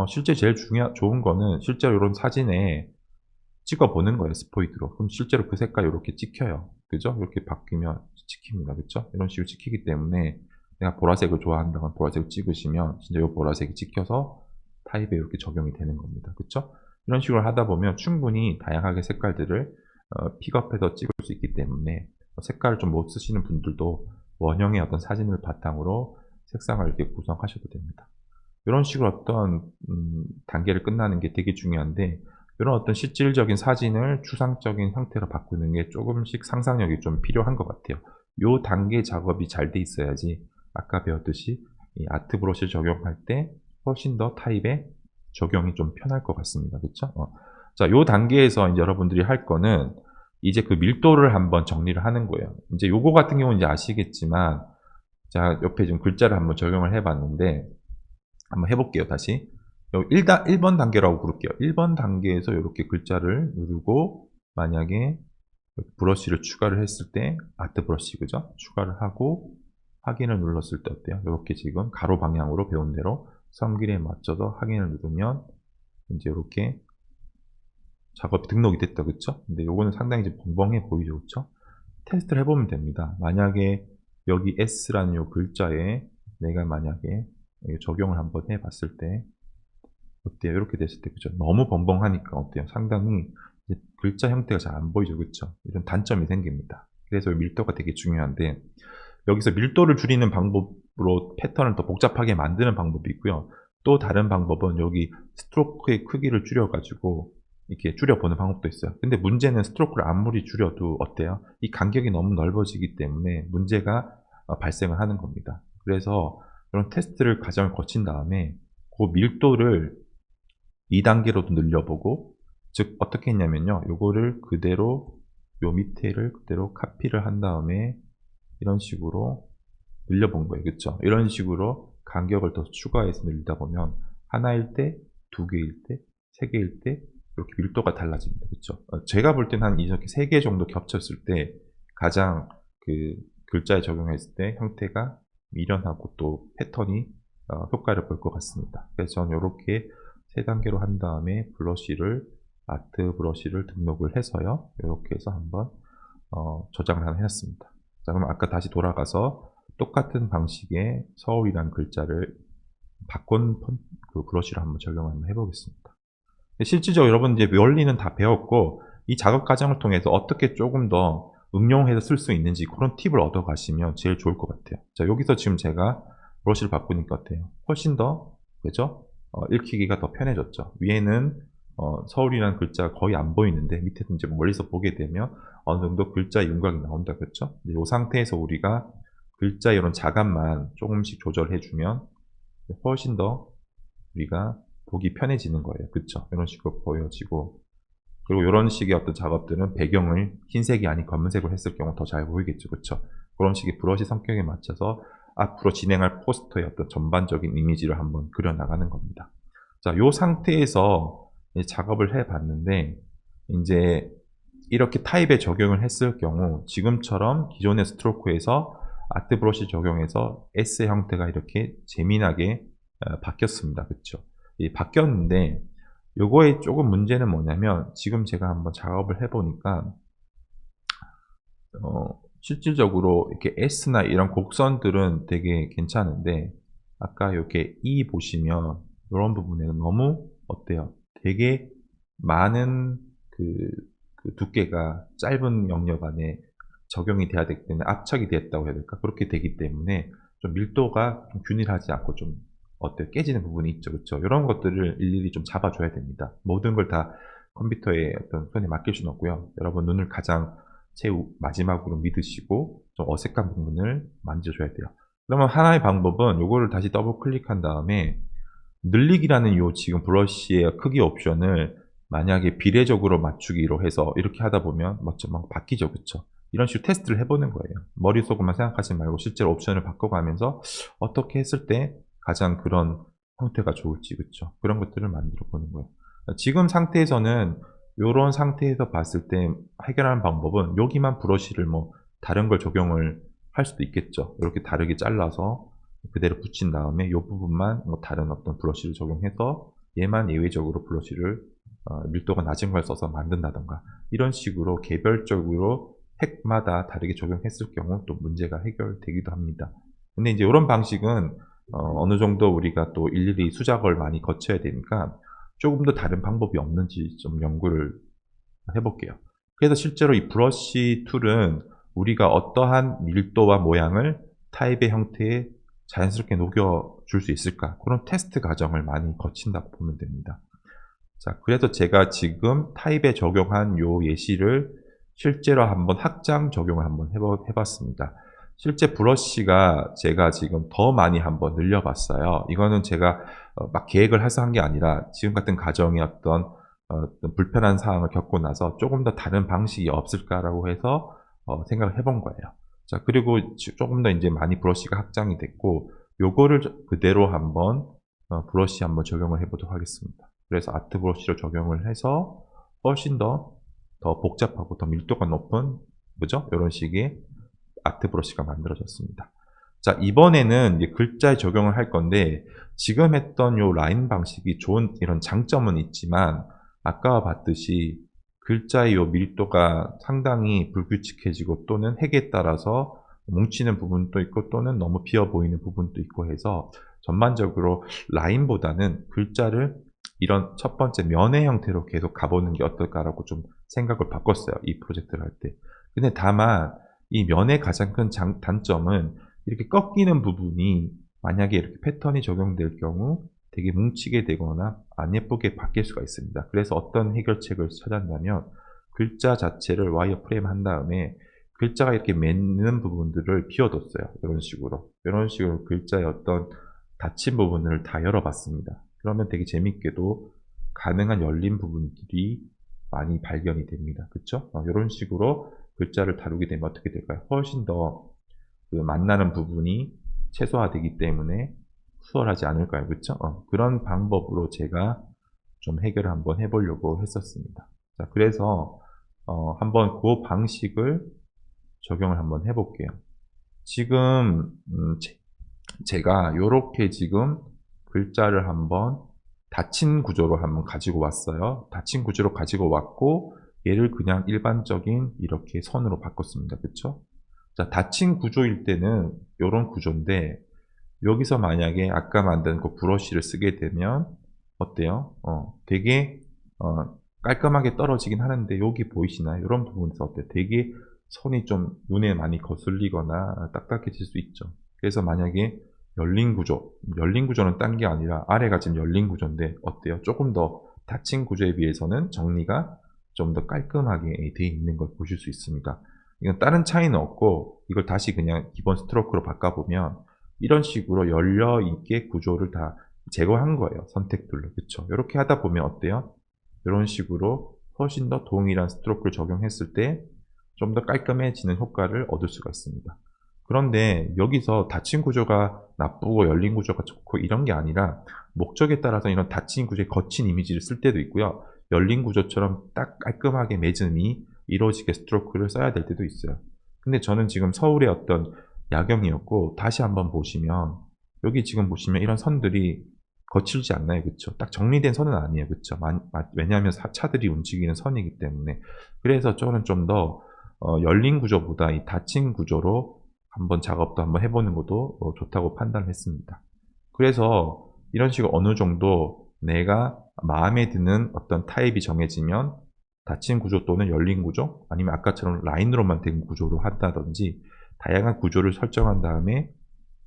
실제 제일 좋은 거는 실제로 이런 사진에 찍어 보는 거예요. 스포이드로. 그럼 실제로 그 색깔이 이렇게 찍혀요. 그죠? 이렇게 바뀌면 찍힙니다. 그죠? 이런 식으로 찍히기 때문에 내가 보라색을 좋아한다면 보라색을 찍으시면 진짜 이 보라색이 찍혀서 타입에 이렇게 적용이 되는 겁니다. 그쵸? 이런 식으로 하다 보면 충분히 다양하게 색깔들을 픽업해서 찍을 수 있기 때문에 색깔을 좀 못 쓰시는 분들도 원형의 어떤 사진을 바탕으로 색상을 이렇게 구성하셔도 됩니다. 이런 식으로 어떤 단계를 끝나는 게 되게 중요한데, 이런 어떤 실질적인 사진을 추상적인 형태로 바꾸는 게 조금씩 상상력이 좀 필요한 것 같아요. 이 단계 작업이 잘 돼 있어야지 아까 배웠듯이 이 아트 브러쉬 적용할 때 훨씬 더 타입에 적용이 좀 편할 것 같습니다. 그렇죠? 자, 이 단계에서 이제 여러분들이 할 거는 이제 그 밀도를 한번 정리를 하는 거예요. 이제 요거 같은 경우는 이제 아시겠지만, 자, 옆에 지금 글자를 한번 적용을 해봤는데, 한번 해볼게요, 다시. 1번 단계라고 부를게요. 1번 단계에서 이렇게 글자를 누르고, 만약에 브러쉬를 추가를 했을 때, 아트 브러쉬, 그죠? 추가를 하고, 확인을 눌렀을 때 어때요? 이렇게 지금 가로 방향으로 배운 대로 성길에 맞춰서 확인을 누르면, 이제 이렇게 작업이 등록이 됐다, 그쵸? 근데 요거는 상당히 이제 벙벙해 보이죠, 그쵸? 테스트를 해보면 됩니다. 만약에 여기 S라는 요 글자에 내가 만약에 적용을 한번 해봤을 때 어때요? 이렇게 됐을 때, 그죠? 너무 벙벙하니까 어때요? 상당히 이제 글자 형태가 잘 안 보이죠, 그쵸? 이런 단점이 생깁니다. 그래서 밀도가 되게 중요한데, 여기서 밀도를 줄이는 방법으로 패턴을 더 복잡하게 만드는 방법이 있고요. 또 다른 방법은 여기 스트로크의 크기를 줄여가지고 이렇게 줄여보는 방법도 있어요. 근데 문제는 스트로크를 아무리 줄여도 어때요? 이 간격이 너무 넓어지기 때문에 문제가 발생을 하는 겁니다. 그래서 이런 테스트를 과정을 거친 다음에 그 밀도를 2단계로도 늘려보고, 즉 어떻게 했냐면요. 요거를 그대로 요 밑에를 그대로 카피를 한 다음에 이런 식으로 늘려본 거예요. 그쵸? 이런 식으로 간격을 더 추가해서 늘리다 보면 하나일 때, 두 개일 때, 세 개일 때 이렇게 밀도가 달라집니다. 그쵸? 제가 볼 때는 한 이렇게 세 개 정도 겹쳤을 때 가장 그 글자에 적용했을 때 형태가 미련하고 또 패턴이 효과를 볼 것 같습니다. 그래서 저는 이렇게 세 단계로 한 다음에 아트 브러쉬를 등록을 해서요. 이렇게 해서 한번 저장을 하나 해놨습니다. 자, 그럼 아까 다시 돌아가서 똑같은 방식의 서울이라는 글자를 바꾼 그 브러쉬를 한번 적용을 한번 해보겠습니다. 실질적으로 여러분 이제 원리는 다 배웠고, 이 작업 과정을 통해서 어떻게 조금 더 응용해서 쓸 수 있는지 그런 팁을 얻어 가시면 제일 좋을 것 같아요. 자, 여기서 지금 제가 브러쉬를 바꾸니까 어때요? 훨씬 더, 그죠? 읽히기가 더 편해졌죠. 위에는 서울이라는 글자가 거의 안 보이는데 밑에서 이제 멀리서 보게 되면 어느 정도 글자 윤곽이 나온다. 그렇죠? 이 상태에서 우리가 글자 이런 자감만 조금씩 조절해주면 훨씬 더 우리가 보기 편해지는 거예요. 그쵸? 이런 식으로 보여지고, 그리고 이런 식의 어떤 작업들은 배경을 흰색이 아닌 검은색으로 했을 경우 더 잘 보이겠죠. 그쵸? 그런 식의 브러쉬 성격에 맞춰서 앞으로 진행할 포스터의 어떤 전반적인 이미지를 한번 그려나가는 겁니다. 자, 이 상태에서 작업을 해 봤는데, 이제 이렇게 타입에 적용을 했을 경우 지금처럼 기존의 스트로크에서 아트 브러쉬 적용해서 S 형태가 이렇게 재미나게 바뀌었습니다. 그쵸? 바뀌었는데 요거의 조금 문제는 뭐냐면 지금 제가 한번 작업을 해보니까 실질적으로 이렇게 S나 이런 곡선들은 되게 괜찮은데 아까 이렇게 E 보시면 이런 부분에는 너무 어때요? 되게 많은 그 두께가 짧은 영역 안에 적용이 돼야 되기 때문에 압착이 됐다고 해야 될까? 그렇게 되기 때문에 좀 밀도가 좀 균일하지 않고 좀 어때요? 깨지는 부분이 있죠. 그렇죠? 이런 것들을 일일이 좀 잡아줘야 됩니다. 모든 걸 다 컴퓨터에 어떤 손에 맡길 수는 없고요. 여러분 눈을 가장 최후 마지막으로 믿으시고 좀 어색한 부분을 만져줘야 돼요. 그러면 하나의 방법은 이거를 다시 더블 클릭한 다음에 늘리기라는 요 지금 브러쉬의 크기 옵션을 만약에 비례적으로 맞추기로 해서 이렇게 하다 보면 막 바뀌죠. 그쵸? 이런 식으로 테스트를 해보는 거예요. 머릿속으로만 생각하지 말고 실제로 옵션을 바꿔가면서 어떻게 했을 때 가장 그런 형태가 좋을지, 그쵸? 그런 것들을 만들어 보는 거예요. 지금 상태에서는 이런 상태에서 봤을 때 해결하는 방법은 여기만 브러쉬를 뭐 다른 걸 적용을 할 수도 있겠죠. 이렇게 다르게 잘라서 그대로 붙인 다음에 이 부분만 뭐 다른 어떤 브러쉬를 적용해서 얘만 예외적으로 브러쉬를 밀도가 낮은 걸 써서 만든다던가 이런 식으로 개별적으로 팩마다 다르게 적용했을 경우 또 문제가 해결되기도 합니다. 근데 이제 이런 방식은 어느 정도 우리가 또 일일이 수작을 많이 거쳐야 되니까 조금 더 다른 방법이 없는지 좀 연구를 해볼게요. 그래서 실제로 이 브러쉬 툴은 우리가 어떠한 밀도와 모양을 타입의 형태에 자연스럽게 녹여줄 수 있을까? 그런 테스트 과정을 많이 거친다고 보면 됩니다. 자, 그래서 제가 지금 타입에 적용한 요 예시를 실제로 한번 확장 적용을 한번 해봤습니다. 실제 브러쉬가 제가 지금 더 많이 한번 늘려봤어요. 이거는 제가 막 계획을 해서 한 게 아니라 지금 같은 가정의 어떤 불편한 상황을 겪고 나서 조금 더 다른 방식이 없을까라고 해서 생각을 해본 거예요. 자, 그리고 조금 더 이제 많이 브러쉬가 확장이 됐고, 요거를 그대로 한번 브러쉬 한번 적용을 해보도록 하겠습니다. 그래서 아트 브러쉬를 적용을 해서 훨씬 더 복잡하고 더 밀도가 높은, 그죠? 이런 식의 아트 브러쉬가 만들어졌습니다. 자, 이번에는 이제 글자에 적용을 할 건데, 지금 했던 요 라인 방식이 좋은 이런 장점은 있지만, 아까 봤듯이 글자의 요 밀도가 상당히 불규칙해지고 또는 핵에 따라서 뭉치는 부분도 있고 또는 너무 비어 보이는 부분도 있고 해서 전반적으로 라인보다는 글자를 이런 첫 번째 면의 형태로 계속 가보는 게 어떨까라고 좀 생각을 바꿨어요. 이 프로젝트를 할 때. 근데 다만 이 면의 가장 큰 단점은 이렇게 꺾이는 부분이 만약에 이렇게 패턴이 적용될 경우 되게 뭉치게 되거나 안 예쁘게 바뀔 수가 있습니다. 그래서 어떤 해결책을 찾았냐면 글자 자체를 와이어프레임 한 다음에 글자가 이렇게 맺는 부분들을 비워뒀어요. 이런 식으로. 이런 식으로 글자의 어떤 닫힌 부분을 다 열어봤습니다. 그러면 되게 재밌게도 가능한 열린 부분들이 많이 발견이 됩니다. 그쵸? 이런 식으로 글자를 다루게 되면 어떻게 될까요? 훨씬 더 그 만나는 부분이 최소화되기 때문에 수월하지 않을까요? 그쵸? 그런 방법으로 제가 좀 해결을 한번 해보려고 했었습니다. 자, 그래서 한번 그 방식을 적용을 한번 해볼게요. 지금 제가 이렇게 지금 글자를 한번 닫힌 구조로 한번 가지고 왔어요. 닫힌 구조로 가지고 왔고 얘를 그냥 일반적인 이렇게 선으로 바꿨습니다. 그쵸? 자, 닫힌 구조일 때는 이런 구조인데 여기서 만약에 아까 만든 그 브러쉬를 쓰게 되면 어때요? 되게 깔끔하게 떨어지긴 하는데 여기 보이시나요? 이런 부분에서 어때요? 되게 선이 좀 눈에 많이 거슬리거나 딱딱해질 수 있죠. 그래서 만약에 열린 구조. 열린 구조는 딴 게 아니라 아래가 지금 열린 구조인데 어때요? 조금 더 닫힌 구조에 비해서는 정리가 좀 더 깔끔하게 되어 있는 걸 보실 수 있습니다. 이건 다른 차이는 없고 이걸 다시 그냥 기본 스트로크로 바꿔보면 이런 식으로 열려있게 구조를 다 제거한 거예요. 선택들로. 그쵸? 이렇게 하다 보면 어때요? 이런 식으로 훨씬 더 동일한 스트로크를 적용했을 때 좀 더 깔끔해지는 효과를 얻을 수가 있습니다. 그런데 여기서 닫힌 구조가 나쁘고 열린 구조가 좋고 이런 게 아니라 목적에 따라서 이런 닫힌 구조에 거친 이미지를 쓸 때도 있고요. 열린 구조처럼 딱 깔끔하게 매듭이 이루어지게 스트로크를 써야 될 때도 있어요. 근데 저는 지금 서울의 어떤 야경이었고 다시 한번 보시면 여기 지금 보시면 이런 선들이 거칠지 않나요? 그쵸? 딱 정리된 선은 아니에요. 그쵸? 왜냐하면 차들이 움직이는 선이기 때문에. 그래서 저는 좀 더 열린 구조보다 이 닫힌 구조로 한번 작업도 한번 해보는 것도 좋다고 판단했습니다. 그래서 이런 식으로 어느 정도 내가 마음에 드는 어떤 타입이 정해지면 닫힌 구조 또는 열린 구조 아니면 아까처럼 라인으로만 된 구조로 한다든지 다양한 구조를 설정한 다음에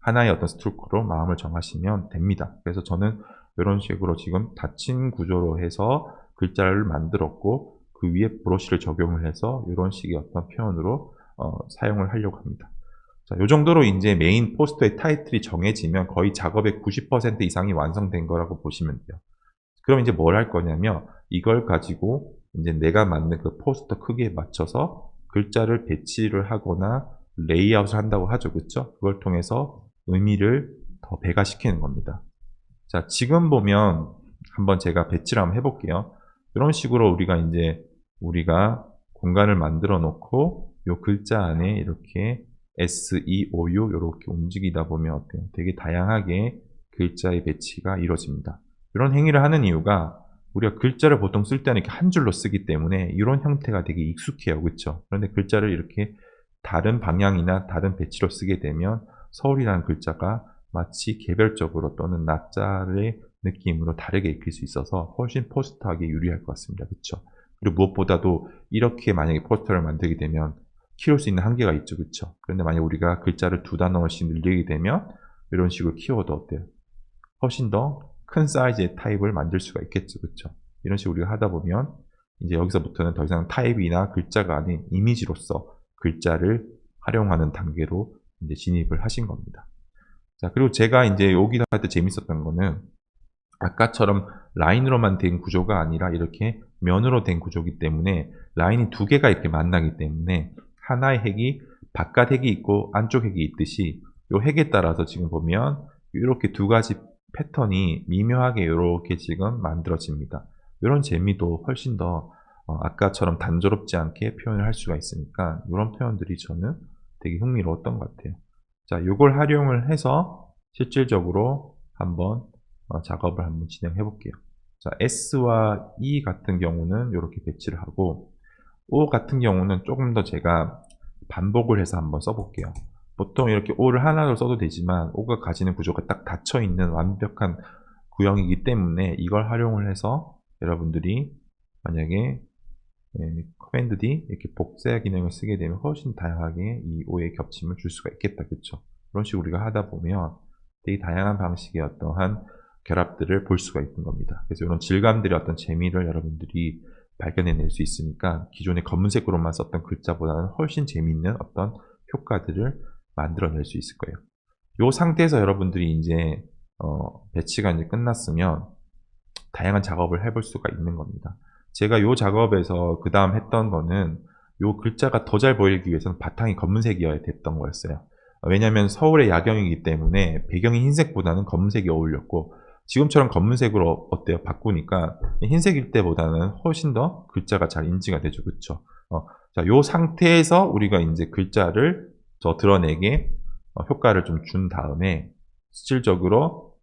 하나의 어떤 스트로크로 마음을 정하시면 됩니다. 그래서 저는 이런 식으로 지금 닫힌 구조로 해서 글자를 만들었고 그 위에 브러쉬를 적용을 해서 이런 식의 어떤 표현으로 사용을 하려고 합니다. 자, 이 정도로 이제 메인 포스터의 타이틀이 정해지면 거의 작업의 90% 이상이 완성된 거라고 보시면 돼요. 그럼 이제 뭘 할 거냐면 이걸 가지고 이제 내가 만든 그 포스터 크기에 맞춰서 글자를 배치를 하거나 레이아웃을 한다고 하죠. 그쵸? 그걸 통해서 의미를 더 배가시키는 겁니다. 자, 지금 보면 한번 제가 배치를 한번 해볼게요. 이런 식으로 우리가 공간을 만들어 놓고 이 글자 안에 이렇게 SEOU 이렇게 움직이다 보면 어때요? 되게 다양하게 글자의 배치가 이루어집니다. 이런 행위를 하는 이유가 우리가 글자를 보통 쓸 때는 이렇게 한 줄로 쓰기 때문에 이런 형태가 되게 익숙해요. 그렇죠? 그런데 글자를 이렇게 다른 방향이나 다른 배치로 쓰게 되면 서울이라는 글자가 마치 개별적으로 또는 낱자의 느낌으로 다르게 읽힐 수 있어서 훨씬 포스터하기 유리할 것 같습니다. 그렇죠? 그리고 무엇보다도 이렇게 만약에 포스터를 만들게 되면 키울 수 있는 한계가 있죠. 그렇죠? 그런데 만약 우리가 글자를 2단어씩 늘리게 되면 이런 식으로 키워도 어때요? 훨씬 더 큰 사이즈의 타입을 만들 수가 있겠죠. 그렇죠? 이런 식으로 우리가 하다 보면 이제 여기서부터는 더 이상 타입이나 글자가 아닌 이미지로서 글자를 활용하는 단계로 이제 진입을 하신 겁니다. 자, 그리고 제가 이제 여기다 할 때 재밌었던 거는 아까처럼 라인으로만 된 구조가 아니라 이렇게 면으로 된 구조이기 때문에 라인이 두 개가 이렇게 만나기 때문에 하나의 핵이 바깥 핵이 있고 안쪽 핵이 있듯이 이 핵에 따라서 지금 보면 이렇게 두 가지 패턴이 미묘하게 이렇게 지금 만들어집니다. 이런 재미도 훨씬 더 아까처럼 단조롭지 않게 표현을 할 수가 있으니까 이런 표현들이 저는 되게 흥미로웠던 것 같아요. 자, 이걸 활용을 해서 실질적으로 한번 작업을 한번 진행해 볼게요. 자, S와 E 같은 경우는 이렇게 배치를 하고 O 같은 경우는 조금 더 제가 반복을 해서 한번 써볼게요. 보통 이렇게 O를 하나로 써도 되지만 O가 가지는 구조가 딱 닫혀있는 완벽한 구형이기 때문에 이걸 활용을 해서 여러분들이 만약에 커맨드 D 이렇게 복사 기능을 쓰게 되면 훨씬 다양하게 이 O의 겹침을 줄 수가 있겠다. 그쵸? 그런 식으로 우리가 하다 보면 되게 다양한 방식의 어떠한 결합들을 볼 수가 있는 겁니다. 그래서 이런 질감들의 어떤 재미를 여러분들이 발견해낼 수 있으니까 기존의 검은색으로만 썼던 글자보다는 훨씬 재미있는 어떤 효과들을 만들어낼 수 있을 거예요. 이 상태에서 여러분들이 이제 배치가 이제 끝났으면 다양한 작업을 해볼 수가 있는 겁니다. 제가 이 작업에서 그 다음 했던 거는 이 글자가 더 잘 보이기 위해서는 바탕이 검은색이어야 됐던 거였어요. 왜냐하면 서울의 야경이기 때문에 배경이 흰색보다는 검은색이 어울렸고 지금처럼 검은색으로 어때요? 바꾸니까 흰색일 때보다는 훨씬 더 글자가 잘 인지가 되죠. 그쵸? 자, 이 상태에서 우리가 이제 글자를 더 드러내게 효과를 좀 준 다음에 실질적으로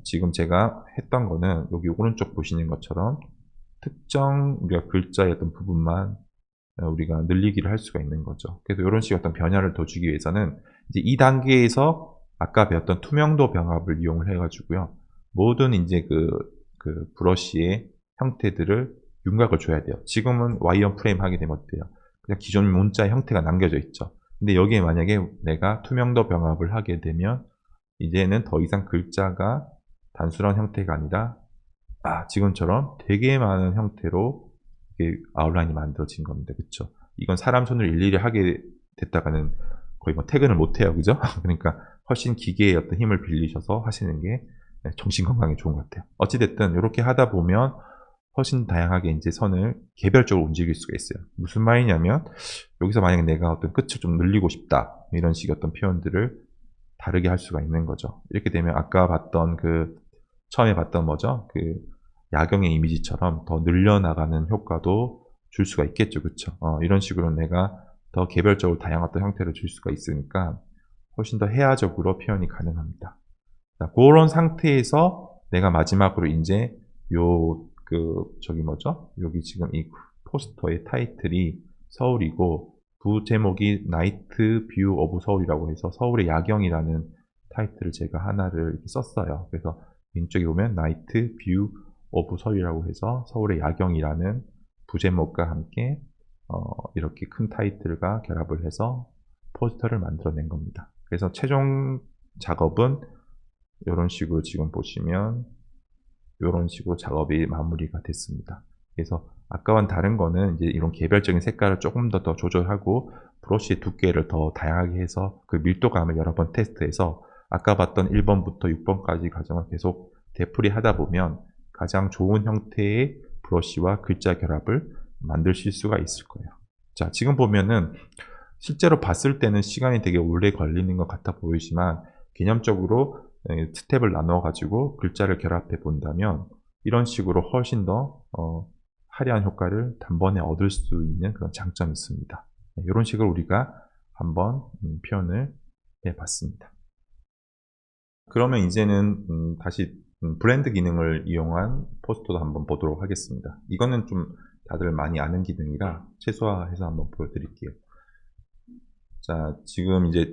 지금 제가 했던 거는 여기 오른쪽 보시는 것처럼 특정 우리가 글자의 어떤 부분만 우리가 늘리기를 할 수가 있는 거죠. 그래서 이런 식의 어떤 변화를 더 주기 위해서는 이제 이 단계에서 아까 배웠던 투명도 병합을 이용을 해가지고요. 모든 이제 그 브러쉬의 형태들을 윤곽을 줘야 돼요. 지금은 와이어 프레임 하게 되면 어때요? 그냥 기존 문자의 형태가 남겨져 있죠. 근데 여기에 만약에 내가 투명도 병합을 하게 되면 이제는 더 이상 글자가 단순한 형태가 아니라 지금처럼 되게 많은 형태로 이게 아웃라인이 만들어진 겁니다. 그쵸? 이건 사람 손을 일일이 하게 됐다가는 거의 뭐 퇴근을 못 해요. 그죠? 그러니까 훨씬 기계의 어떤 힘을 빌리셔서 하시는 게 정신 건강에 좋은 것 같아요. 어찌됐든 이렇게 하다 보면 훨씬 다양하게 이제 선을 개별적으로 움직일 수가 있어요. 무슨 말이냐면 여기서 만약에 내가 어떤 끝을 좀 늘리고 싶다 이런 식의 어떤 표현들을 다르게 할 수가 있는 거죠. 이렇게 되면 아까 봤던 처음에 봤던 뭐죠? 야경의 이미지처럼 더 늘려나가는 효과도 줄 수가 있겠죠. 그쵸? 이런 식으로 내가 더 개별적으로 다양한 어떤 형태를 줄 수가 있으니까 훨씬 더 해아적으로 표현이 가능합니다. 자, 그런 상태에서 내가 마지막으로 이제 저기 뭐죠? 여기 지금 이 포스터의 타이틀이 서울이고, 부제목이 나이트 뷰 오브 서울이라고 해서 서울의 야경이라는 타이틀을 제가 하나를 이렇게 썼어요. 그래서 왼쪽에 보면 나이트 뷰 오브 서울이라고 해서 서울의 야경이라는 부제목과 함께 이렇게 큰 타이틀과 결합을 해서 포스터를 만들어낸 겁니다. 그래서 최종 작업은 이런 식으로 지금 보시면 이런 식으로 작업이 마무리가 됐습니다. 그래서 아까와는 다른 거는 이제 이런 개별적인 색깔을 조금 더 조절하고 브러쉬의 두께를 더 다양하게 해서 그 밀도감을 여러 번 테스트해서 아까 봤던 1번부터 6번까지 과정을 계속 되풀이 하다 보면 가장 좋은 형태의 브러쉬와 글자 결합을 만드실 수가 있을 거예요. 자, 지금 보면은 실제로 봤을 때는 시간이 되게 오래 걸리는 것 같아 보이지만 개념적으로 스텝을 나눠 가지고 글자를 결합해 본다면 이런 식으로 훨씬 더 화려한 효과를 단번에 얻을 수 있는 그런 장점이 있습니다. 이런 식으로 우리가 한번 표현을 해 봤습니다. 그러면 이제는 다시 브랜드 기능을 이용한 포스터도 한번 보도록 하겠습니다. 이거는 좀 다들 많이 아는 기능이라 최소화해서 한번 보여드릴게요. 자, 지금 이제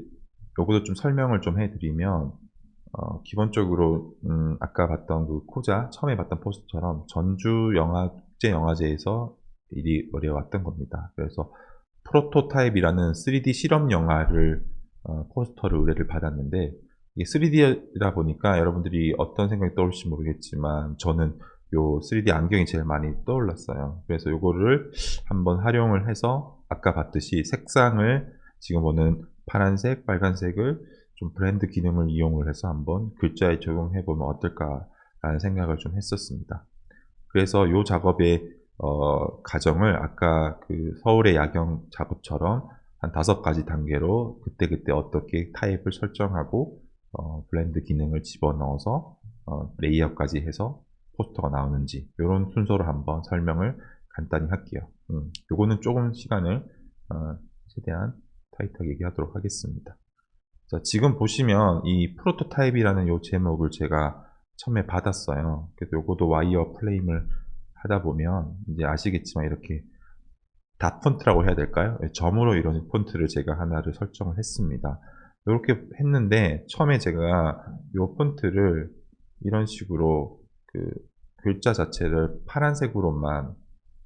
요것도 좀 설명을 좀 해드리면 기본적으로 아까 봤던 그 코자 처음에 봤던 포스터처럼 전주 국제영화제에서 일이 벌여왔던 겁니다. 그래서 프로토타입이라는 3D 실험 영화를 포스터를 의뢰를 받았는데 이게 3D라 보니까 여러분들이 어떤 생각이 떠올지 모르겠지만 저는 요 3D 안경이 제일 많이 떠올랐어요. 그래서 요거를 한번 활용을 해서 아까 봤듯이 색상을 지금 보는 파란색, 빨간색을 좀 브랜드 기능을 이용을 해서 한번 글자에 적용해 보면 어떨까라는 생각을 좀 했었습니다. 그래서 이 작업의 과정을 아까 그 서울의 야경 작업처럼 한 5가지 단계로 그때그때 어떻게 타입을 설정하고 블렌드 기능을 집어넣어서 레이어까지 해서 포스터가 나오는지 이런 순서로 한번 설명을 간단히 할게요. 요거는 조금 시간을 최대한 타이트하게 얘기하도록 하겠습니다. 자, 지금 보시면 이 프로토타입이라는 요 제목을 제가 처음에 받았어요. 그래서 요거도 와이어 플레임을 하다 보면 이제 아시겠지만 이렇게 닷 폰트라고 해야 될까요? 점으로 이런 폰트를 제가 하나를 설정을 했습니다. 이렇게 했는데 처음에 제가 요 폰트를 이런 식으로 그 글자 자체를 파란색으로만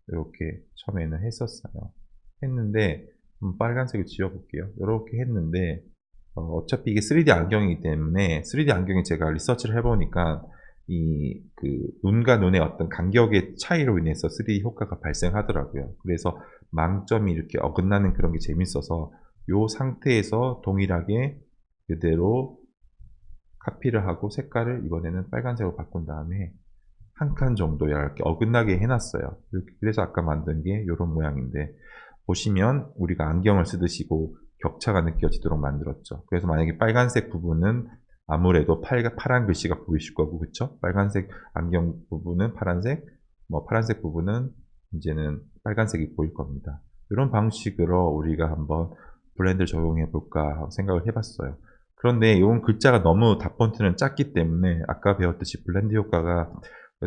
이렇게 처음에는 했었어요. 했는데 빨간색을 지워볼게요. 이렇게 했는데 어차피 이게 3D 안경이기 때문에 3D 안경이 제가 리서치를 해보니까 눈과 눈의 어떤 간격의 차이로 인해서 3D 효과가 발생하더라고요. 그래서 망점이 이렇게 어긋나는 그런 게 재밌어서 이 상태에서 동일하게 그대로 카피를 하고 색깔을 이번에는 빨간색으로 바꾼 다음에 한 칸 정도 이렇게 어긋나게 해놨어요. 그래서 아까 만든 게 이런 모양인데 보시면 우리가 안경을 쓰듯이고 격차가 느껴지도록 만들었죠. 그래서 만약에 빨간색 부분은 아무래도 파란 글씨가 보이실 거고, 그쵸? 빨간색 안경 부분은 파란색, 파란색 부분은 이제는 빨간색이 보일 겁니다. 이런 방식으로 우리가 한번 블렌드를 적용해 볼까 생각을 해봤어요. 그런데 이건 글자가 너무 닷폰트는 작기 때문에 아까 배웠듯이 블렌드 효과가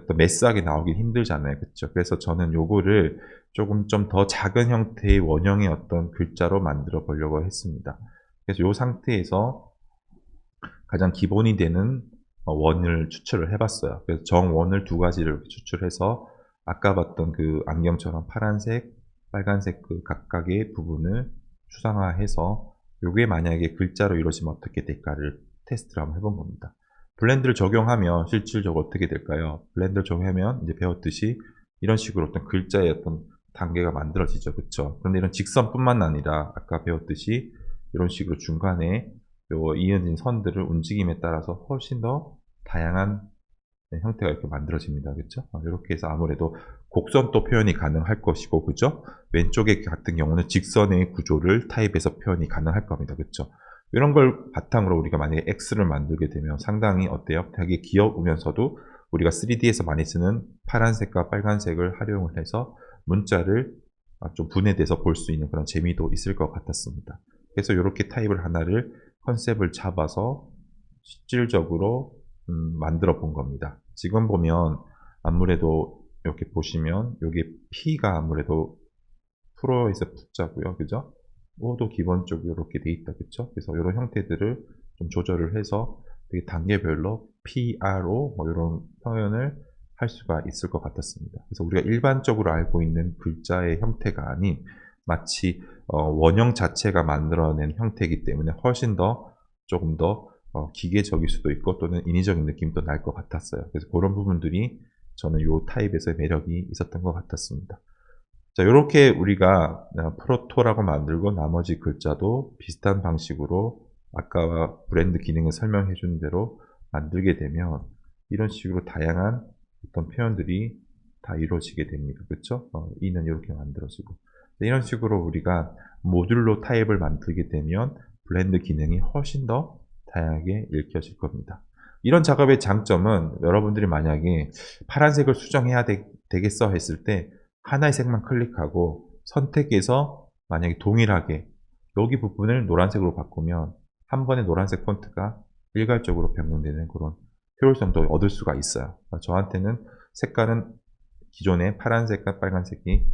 또 매스하게 나오긴 힘들잖아요. 그쵸? 그래서 저는 요거를 조금 좀 더 작은 형태의 원형의 어떤 글자로 만들어 보려고 했습니다. 그래서 이 상태에서 가장 기본이 되는 원을 추출을 해봤어요. 그래서 정원을 2가지를 추출해서 아까 봤던 그 안경처럼 파란색, 빨간색 그 각각의 부분을 추상화해서 이게 만약에 글자로 이루어지면 어떻게 될까를 테스트를 한번 해본 겁니다. 블렌드를 적용하면 실질적으로 어떻게 될까요? 블렌드를 적용하면 이제 배웠듯이 이런 식으로 어떤 글자의 어떤 단계가 만들어지죠. 그쵸? 그런데 이런 직선뿐만 아니라 아까 배웠듯이 이런 식으로 중간에 요 이어진 선들을 움직임에 따라서 훨씬 더 다양한 형태가 이렇게 만들어집니다. 그쵸? 이렇게 해서 아무래도 곡선도 표현이 가능할 것이고, 그죠? 왼쪽에 같은 경우는 직선의 구조를 타입에서 표현이 가능할 겁니다. 그쵸? 이런 걸 바탕으로 우리가 만약에 X를 만들게 되면 상당히 어때요? 되게 귀여우면서도 우리가 3D에서 많이 쓰는 파란색과 빨간색을 활용을 해서 문자를 좀 분해돼서 볼 수 있는 그런 재미도 있을 것 같았습니다. 그래서 이렇게 타입을 하나를 컨셉을 잡아서 실질적으로 만들어 본 겁니다. 지금 보면 아무래도 이렇게 보시면 여기 P가 아무래도 프로에서 붙자고요. 그죠? O도 기본적으로 이렇게 돼 있다. 그쵸? 그래서 이런 형태들을 좀 조절을 해서 되게 단계별로 PRO 뭐 이런 표현을 할 수가 있을 것 같았습니다. 그래서 우리가 일반적으로 알고 있는 글자의 형태가 아닌 마치 원형 자체가 만들어낸 형태이기 때문에 훨씬 더 조금 더 기계적일 수도 있고 또는 인위적인 느낌도 날 것 같았어요. 그래서 그런 부분들이 저는 이 타입에서의 매력이 있었던 것 같았습니다. 자, 이렇게 우리가 프로토라고 만들고 나머지 글자도 비슷한 방식으로 아까 브랜드 기능을 설명해 준 대로 만들게 되면 이런 식으로 다양한 어떤 표현들이 다 이루어지게 됩니다. 그렇죠? 이는 이렇게 만들어지고 이런 식으로 우리가 모듈로 타입을 만들게 되면 블렌드 기능이 훨씬 더 다양하게 읽혀질 겁니다. 이런 작업의 장점은 여러분들이 만약에 파란색을 수정해야 되겠어 했을 때 하나의 색만 클릭하고 선택해서 만약에 동일하게 여기 부분을 노란색으로 바꾸면 한 번에 노란색 폰트가 일괄적으로 변경되는 그런 효율성도 얻을 수가 있어요. 저한테는 색깔은 기존의 파란색과 빨간색이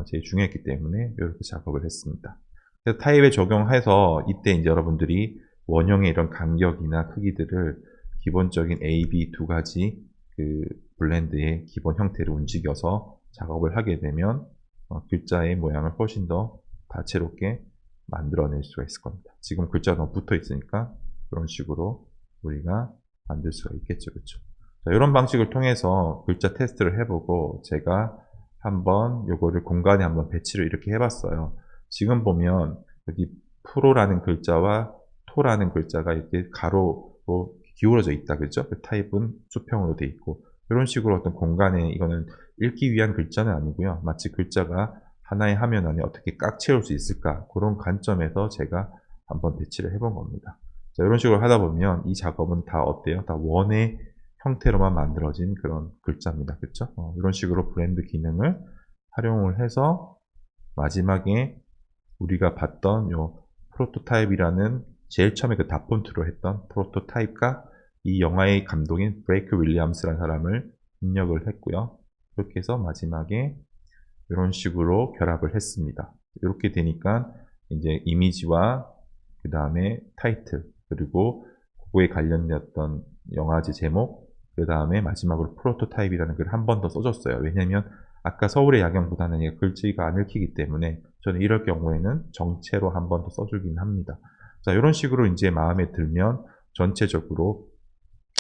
제일 중요했기 때문에 이렇게 작업을 했습니다. 그래서 타입에 적용해서 이때 이제 여러분들이 원형의 이런 간격이나 크기들을 기본적인 A, B 두 가지 그 블렌드의 기본 형태를 움직여서 작업을 하게 되면 글자의 모양을 훨씬 더 다채롭게 만들어낼 수가 있을 겁니다. 지금 글자가 너무 붙어 있으니까 그런 식으로 우리가 만들 수가 있겠죠. 그렇죠? 자, 이런 방식을 통해서 글자 테스트를 해보고 제가 한번 요거를 공간에 한번 배치를 이렇게 해봤어요. 지금 보면 여기 프로라는 글자와 토라는 글자가 이렇게 가로로 기울어져 있다. 그죠? 그 타입은 수평으로 돼 있고 이런 식으로 어떤 공간에 이거는 읽기 위한 글자는 아니고요. 마치 글자가 하나의 화면 안에 어떻게 꽉 채울 수 있을까 그런 관점에서 제가 한번 배치를 해본 겁니다. 자, 이런 식으로 하다 보면 이 작업은 다 어때요? 다 원의 형태로만 만들어진 그런 글자입니다. 그렇죠? 이런 식으로 브랜드 기능을 활용을 해서 마지막에 우리가 봤던 요 프로토타입이라는 제일 처음에 그 다폰트로 했던 프로토타입과 이 영화의 감독인 브레이크 윌리엄스라는 사람을 입력을 했고요. 그렇게 해서 마지막에 이런 식으로 결합을 했습니다. 이렇게 되니까 이제 이미지와 그 다음에 타이틀 그리고 그거에 관련되었던 영화제 제목 그 다음에 마지막으로 프로토타입이라는 글 한 번 더 써줬어요. 왜냐면 아까 서울의 야경보다는 글씨가 안 읽히기 때문에 저는 이럴 경우에는 정체로 한 번 더 써주긴 합니다. 자, 이런 식으로 이제 마음에 들면 전체적으로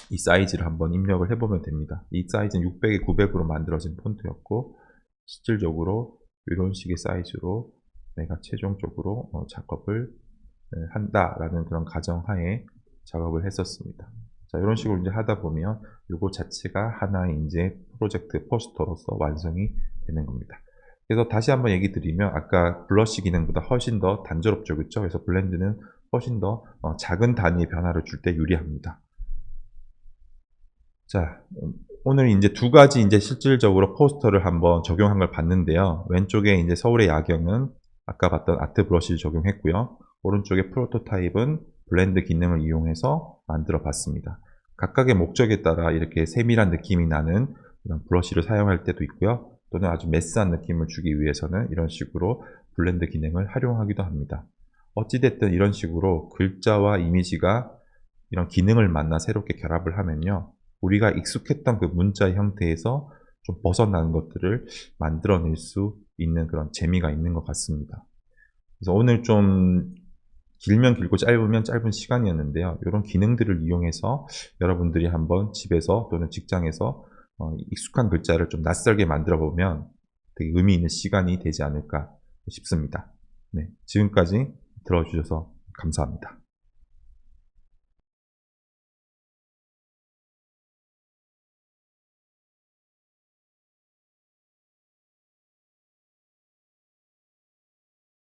이 사이즈를 한번 입력을 해보면 됩니다. 이 사이즈는 600에 900으로 만들어진 폰트였고 실질적으로 이런 식의 사이즈로 내가 최종적으로 작업을 한다라는 그런 가정하에 작업을 했었습니다. 자, 이런 식으로 이제 하다 보면 이거 자체가 하나의 이제 프로젝트 포스터로서 완성이 되는 겁니다. 그래서 다시 한번 얘기 드리면 아까 블러쉬 기능보다 훨씬 더 단조롭죠. 그렇죠? 그래서 블렌드는 훨씬 더 작은 단위의 변화를 줄 때 유리합니다. 자, 오늘 이제 두 가지 이제 실질적으로 포스터를 한번 적용한 걸 봤는데요. 왼쪽에 이제 서울의 야경은 아까 봤던 아트 브러쉬를 적용했고요. 오른쪽에 프로토타입은 블렌드 기능을 이용해서 만들어 봤습니다. 각각의 목적에 따라 이렇게 세밀한 느낌이 나는 이런 브러쉬를 사용할 때도 있고요. 또는 아주 매스한 느낌을 주기 위해서는 이런 식으로 블렌드 기능을 활용하기도 합니다. 어찌됐든 이런 식으로 글자와 이미지가 이런 기능을 만나 새롭게 결합을 하면요. 우리가 익숙했던 그 문자 형태에서 좀 벗어나는 것들을 만들어낼 수 있는 그런 재미가 있는 것 같습니다. 그래서 오늘 좀 길면 길고 짧으면 짧은 시간이었는데요. 이런 기능들을 이용해서 여러분들이 한번 집에서 또는 직장에서 익숙한 글자를 좀 낯설게 만들어 보면 되게 의미 있는 시간이 되지 않을까 싶습니다. 네, 지금까지 들어주셔서 감사합니다.